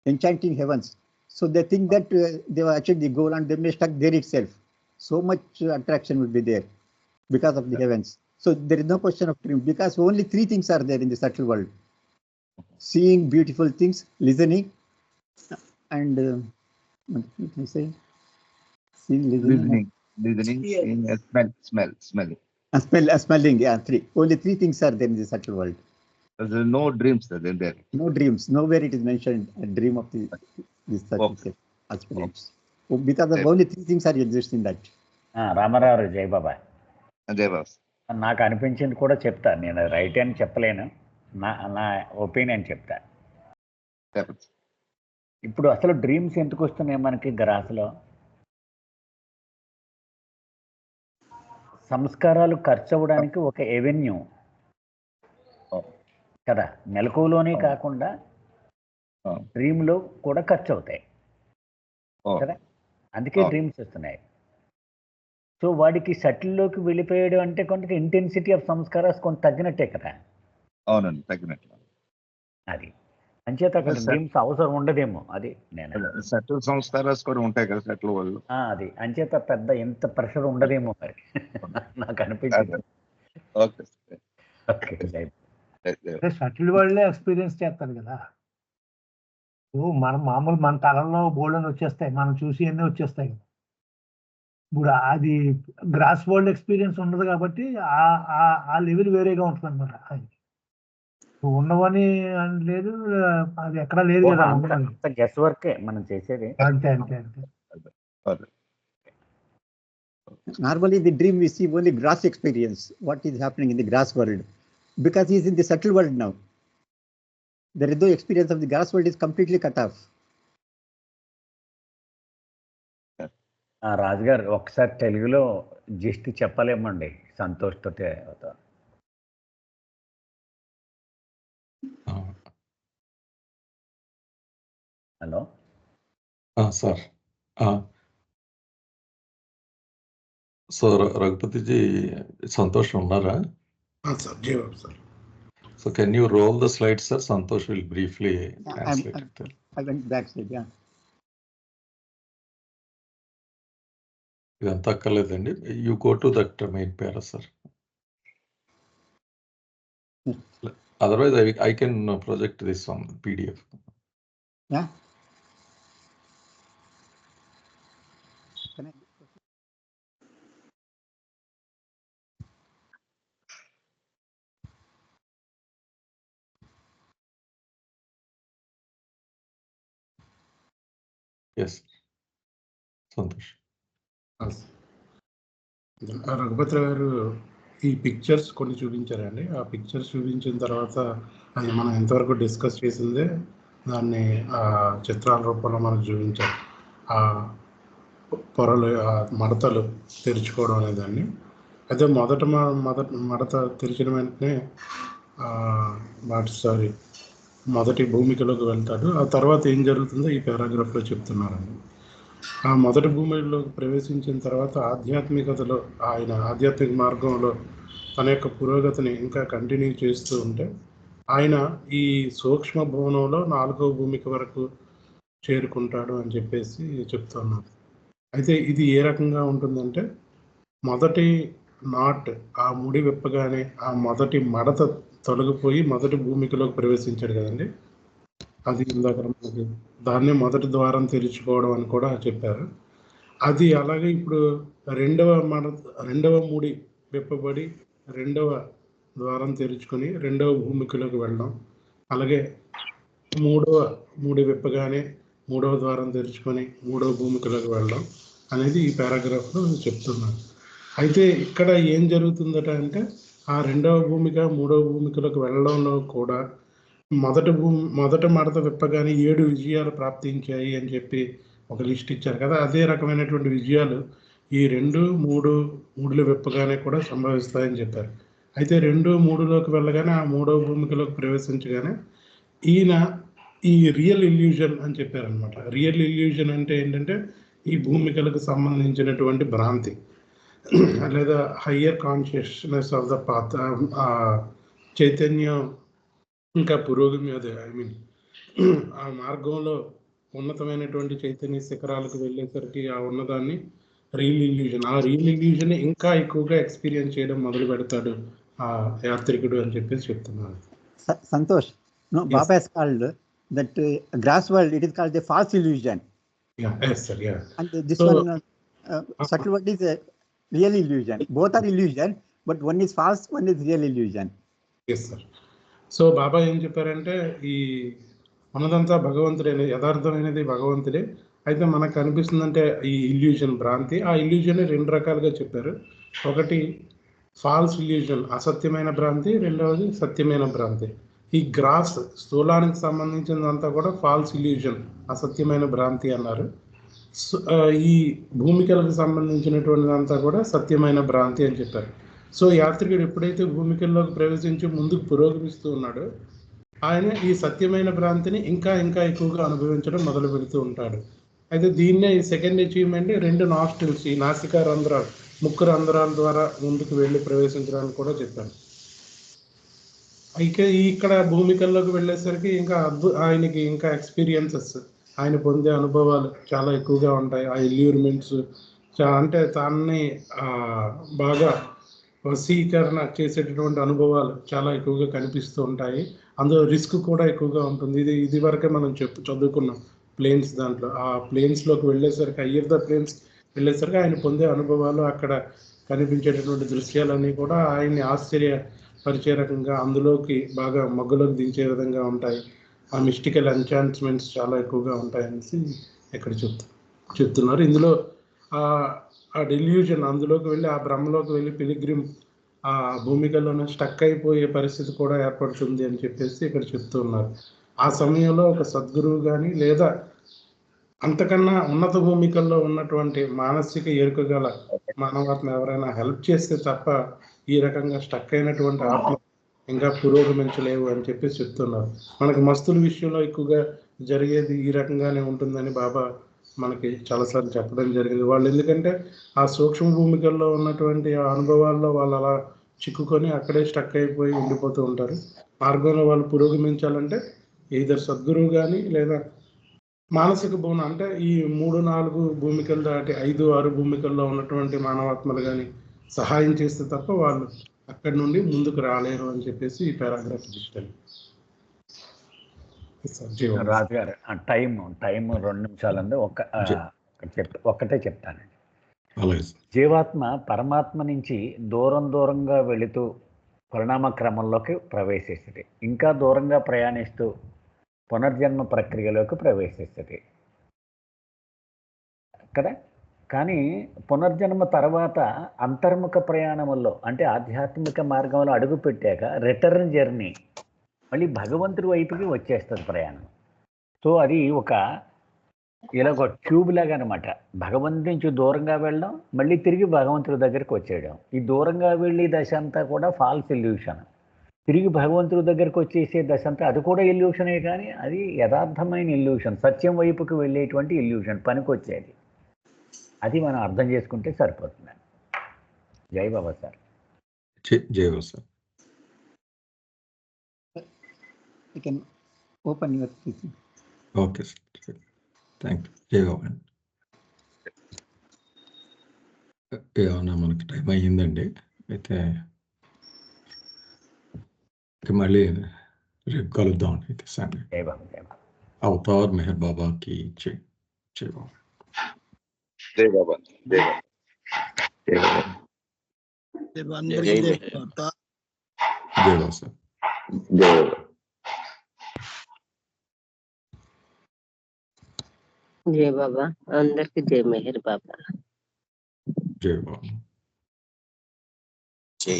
Enchanting heavens. So they think that they have achieved the goal and they may stuck there itself. So much attraction will be there because of the heavens. So there is no question of dream because only three things are there in the subtle world: seeing beautiful things, listening, and what did I say? Seeing, listening, seeing, smelling. Smelling, yeah, three. Only three things are there in the subtle world. There are no dreams there. No dreams. Nowhere it is mentioned a dream of this subtle aspirations. Because of only three things are exist in that. Ramarao జై బాబా. జై బాబా. నాకు అనిపించింది కూడా చెప్తా. నేను రైట్ అని చెప్పలేను, నా ఒపీనియన్ చెప్తా. ఇప్పుడు అసలు డ్రీమ్స్ ఎందుకు వస్తున్నాయి మనకి గ్రాస్లో? సంస్కారాలు ఖర్చు అవ్వడానికి ఒక ఎవెన్యూ కదా. మెలకువలోనే కాకుండా డ్రీమ్లో కూడా ఖర్చు అవుతాయి కదా, అందుకే డ్రీమ్స్ వస్తున్నాయి. సో వాడికి సటిల్లోకి వెళ్ళిపోయాడు అంటే కొంత ఇంటెన్సిటీ ఆఫ్ సంస్కారాస్ కొంత తగ్గినట్టే కదా. అవునండి, తగ్గినట్టు. అది అంచేత అక్కడ డ్రీమ్స్ అవసరం ఉండదేమో. అది నేను సటిల్ సంస్కారాస్ కూడా ఉంటాయి కదా సెటిల్ వాళ్ళు. అది అంచేత పెద్ద ఎంత ప్రెషర్ ఉండదేమో మరి నాకు అనిపించింది. సటిల్ వరల్డ్ ఎక్స్పీరియన్స్ చేస్తాను కదా. మనం మామూలు మన తలంలో బోల్డన్ వచ్చేస్తాయి, మనం చూసి అన్నీ వచ్చేస్తాయి. ఇప్పుడు అది గ్రాస్ వరల్డ్ ఎక్స్పీరియన్స్ ఉండదు కాబట్టి ఆ లెవెల్ వేరేగా ఉంటుంది అనమాట. అది ఉన్నవని లేదు, అది ఎక్కడ లేదు కదా. గెస్ వర్కే మనం చేసేది. అంతే. Normally, the dream we see only gross experience, what is happening in the gross world, because he is in the subtle world now. There is no experience of the gross world, is completely cut off. రాజుగారు ఒకసారి తెలుగులో జిస్ట్ చెప్పలేమండి, సంతోష్ తోటే. Hello sir. సో రఘుపతిజీ, సంతోష్ ఉన్నారా? So can you roll the slides, sir? Santosh will briefly translate it. I went backside, yeah. ఇదంతా అక్కర్లేదండి. You go to that main para, sir. Otherwise, I can project this on PDF. Yeah. Can I? Yes, Santosh. Raghupathi గారు ఈ పిక్చర్స్ కొన్ని చూపించారండి. ఆ పిక్చర్స్ చూపించిన తర్వాత అది మనం ఎంతవరకు డిస్కస్ చేసిందే దాన్ని చిత్రాల రూపంలో మనకు చూపించారు. ఆ పొరలు, మడతలు తెరుచుకోవడం అనేదాన్ని. అయితే మడత తెరిచిన వెంటనే మొదటి భూమికలోకి వెళ్తాడు. ఆ తర్వాత ఏం జరుగుతుందో ఈ పారాగ్రాఫ్లో చెప్తున్నారండి. ఆ మొదటి భూమిలోకి ప్రవేశించిన తర్వాత ఆధ్యాత్మికతలో ఆయన ఆధ్యాత్మిక మార్గంలో తన యొక్క పురోగతిని ఇంకా కంటిన్యూ చేస్తూ ఉంటే ఆయన ఈ సూక్ష్మ భువనంలో 4వ భూమిక వరకు చేరుకుంటాడు అని చెప్పేసి చెప్తున్నాను. అయితే ఇది ఏ రకంగా ఉంటుందంటే, మొదటి నాట్ ఆ ముడి విప్పగానే ఆ మొదటి మడత తొలగిపోయి మొదటి భూమికలోకి ప్రవేశించాడు కదండి. అది ఇందాక మనకి దాన్నే మొదటి ద్వారం తెరుచుకోవడం అని కూడా చెప్పారు. అది అలాగే ఇప్పుడు రెండవ ముడి విప్పబడి రెండవ ద్వారం తెరుచుకొని రెండవ భూమికలోకి వెళ్ళడం, అలాగే మూడవ ముడి విప్పగానే మూడవ ద్వారం తెరుచుకొని మూడవ భూమికలోకి వెళ్ళడం అనేది ఈ పారాగ్రాఫ్లో చెప్తున్నాను. అయితే ఇక్కడ ఏం జరుగుతుందట అంటే, ఆ రెండవ భూమిక మూడవ భూమికలోకి వెళ్ళడంలో కూడా మొదట మడత విప్పగానే 7 విజయాలు ప్రాప్తించాయి అని చెప్పి ఒక లిస్ట్ ఇచ్చారు కదా. అదే రకమైనటువంటి విజయాలు ఈ 2, 3 ముడులు విప్పగానే కూడా సంభవిస్తాయని చెప్పారు. అయితే 2, 3లోకి వెళ్ళగానే ఆ మూడవ భూమికలోకి ప్రవేశించగానే ఈయన ఈ రియల్ ఇల్యూజన్ అని చెప్పారనమాట. రియల్ ఇల్యూజన్ అంటే ఏంటంటే, ఈ భూమికలకు సంబంధించినటువంటి భ్రాంతి లేదా higher consciousness of the path, చైతన్యం ఇంకా పురోగమి, అదే ఆ మార్గంలో ఉన్నతమైనటువంటి చైతన్య శిఖరాలకు వెళ్ళేసరికి ఆ ఉన్నదాన్ని రియల్ ఇల్యూజన్, ఆ రియల్ ఇల్యూజన్ ఇంకా ఎక్కువగా ఎక్స్పీరియన్స్ చేయడం మొదలు పెడతాడు ఆ యాత్రికుడు అని చెప్పేసి చెప్తున్నాను. Santosh, no, Yes. Baba has called that grass world, it is called the false illusion. Yeah, yes sir, yeah. And this So, one, subtle world is a real illusion. Both are illusion, but one is false, one is real illusion. Yes sir. So Baba ఏం చెప్పారంటే, ఈ ఉన్నదంతా భగవంతుడే, యథార్థమైనది భగవంతుడే. అయితే మనకు కనిపిస్తుందంటే ఈ ఇల్యూజన్ భ్రాంతి. ఆ ఇల్యూజన్ 2 రకాలుగా చెప్పారు. ఒకటి ఫాల్స్ ఇల్యూజన్, అసత్యమైన భ్రాంతి. రెండవది సత్యమైన భ్రాంతి. ఈ గ్రాస్ స్థూలానికి సంబంధించినంతా కూడా ఫాల్స్ ఇల్యూజన్, అసత్యమైన భ్రాంతి అన్నారు. ఈ భూమికలకు సంబంధించినటువంటిదంతా కూడా సత్యమైన భ్రాంతి అని చెప్పారు. సో యాత్రికుడు ఎప్పుడైతే భూమికల్లోకి ప్రవేశించి ముందుకు పురోగమిస్తూ ఉన్నాడో, ఆయన ఈ సత్యమైన భ్రాంతిని ఇంకా ఇంకా ఎక్కువగా అనుభవించడం మొదలు పెడుతూ ఉంటాడు. అయితే దీన్నే ఈ సెకండ్ అచీవ్మెంట్ 2 నాస్ట్రిల్స్, ఈ నాసికా రంధ్రాలు, ముక్కు రంధ్రాల ద్వారా ముందుకు వెళ్ళి ప్రవేశించడానికి కూడా చెప్పాను. అయితే ఇక్కడ భూమికల్లోకి వెళ్ళేసరికి ఇంకా ఆయనకి ఇంకా ఎక్స్పీరియన్సెస్, ఆయన పొందే అనుభవాలు చాలా ఎక్కువగా ఉంటాయి. ఆ ఎల్యూర్మెంట్స్ అంటే తాన్ని బాగా వశీకరణ చేసేటటువంటి అనుభవాలు చాలా ఎక్కువగా కనిపిస్తూ ఉంటాయి. అందులో రిస్క్ కూడా ఎక్కువగా ఉంటుంది. ఇది వరకే మనం చదువుకున్నాం ప్లేన్స్ దాంట్లో. ఆ ప్లేన్స్లోకి వెళ్ళేసరికి, హయ్యర్ ద ప్లేన్స్ వెళ్ళేసరికి ఆయన పొందే అనుభవాలు, అక్కడ కనిపించేటటువంటి దృశ్యాలన్నీ కూడా ఆయన్ని ఆశ్చర్యపరిచే రకంగా, అందులోకి బాగా మగ్గులోకి దించే విధంగా ఉంటాయి. ఆ మిస్టికల్ ఎన్చాంట్మెంట్స్ చాలా ఎక్కువగా ఉంటాయనేసి ఇక్కడ చెప్తున్నారు. ఇందులో ఆ డెల్యూజన్, అందులోకి వెళ్ళి ఆ బ్రహ్మలోకి వెళ్ళి పిలిగ్రిమ్ ఆ భూమికల్లోనే స్టక్ అయిపోయే పరిస్థితి కూడా ఏర్పడుతుంది అని చెప్పేసి ఇక్కడ చెప్తూ ఉన్నారు. ఆ సమయంలో ఒక సద్గురువు కానీ లేదా అంతకన్నా ఉన్నత భూమికల్లో ఉన్నటువంటి మానసిక ఎరుక గల మానవాత్మ ఎవరైనా హెల్ప్ చేస్తే తప్ప ఈ రకంగా స్టక్ అయినటువంటి ఆత్మ ఇంకా పురోగమించలేవు అని చెప్పేసి చెప్తున్నారు. మనకి మస్తుల విషయంలో ఎక్కువగా జరిగేది ఈ రకంగానే ఉంటుందని బాబా మనకి చాలాసార్లు చెప్పడం జరిగింది. వాళ్ళు ఎందుకంటే ఆ సూక్ష్మ భూమికల్లో ఉన్నటువంటి ఆ అనుభవాల్లో వాళ్ళు అలా చిక్కుకొని అక్కడే స్టక్ అయిపోయి ఉండిపోతూ ఉంటారు. మార్గంలో వాళ్ళు పురోగమించాలంటే ఈధర్ సద్గురువు కానీ లేదా మానసిక భూమి, అంటే ఈ 3-4 భూమికలు దాటి 5-6 భూమికల్లో ఉన్నటువంటి మానవాత్మలు కానీ సహాయం చేస్తే తప్ప వాళ్ళు అక్కడి నుండి ముందుకు రాలేరు అని చెప్పేసి ఈ పారాగ్రాఫ్ ఇస్తాను. రాజుగారు టైం 2 నిమిషాలు ఉంది. ఒక్కటే చెప్తానండి. జీవాత్మ పరమాత్మ నుంచి దూరంగా వెళుతూ పరిణామ క్రమంలోకి ప్రవేశిస్తుంది. ఇంకా దూరంగా ప్రయాణిస్తూ పునర్జన్మ ప్రక్రియలోకి ప్రవేశిస్తుంది కదా. కానీ పునర్జన్మ తర్వాత అంతర్ముఖ ప్రయాణంలో, అంటే ఆధ్యాత్మిక మార్గంలో అడుగు పెట్టాక రిటర్న్ జర్నీ మళ్ళీ భగవంతుడి వైపుకి వచ్చేస్తుంది ప్రయాణం. సో అది ఇలాగ ట్యూబ్ లాగా అనమాట. భగవంతుడి నుంచి దూరంగా వెళ్ళడం, మళ్ళీ తిరిగి భగవంతుడి దగ్గరికి వచ్చేయడం. ఈ దూరంగా వెళ్ళే దశ అంతా కూడా ఫాల్స్ ఇల్యూషన్. తిరిగి భగవంతుడి దగ్గరికి వచ్చేసే దశ అంతా అది కూడా ఇల్యూషనే, కానీ అది యథార్థమైన ఇల్యూషన్, సత్యం వైపుకి వెళ్ళేటువంటి ఇల్యూషన్, పనికొచ్చేది. అది మనం అర్థం చేసుకుంటే సరిపోతుంది. జై బాబా సార్. జై Baba sir. You can open your teaching. Okay, sir. Thank you. జై బాబా. ఏమన్నా మనకి టైం అయ్యిందండి. అయితే మళ్ళీ రేపు కలుద్దాం. అయితే సండే. జై బాబా, జై బాబా. అవతార్ మెహర్ బాబాకి జై. జై బాబా. జై బాబా. జై బాబా. జై బాబా. జై బాబా సార్. జై బాబా. జై బాబా. అందరికి జై మెహర్ బాబా. జై బాబా. జై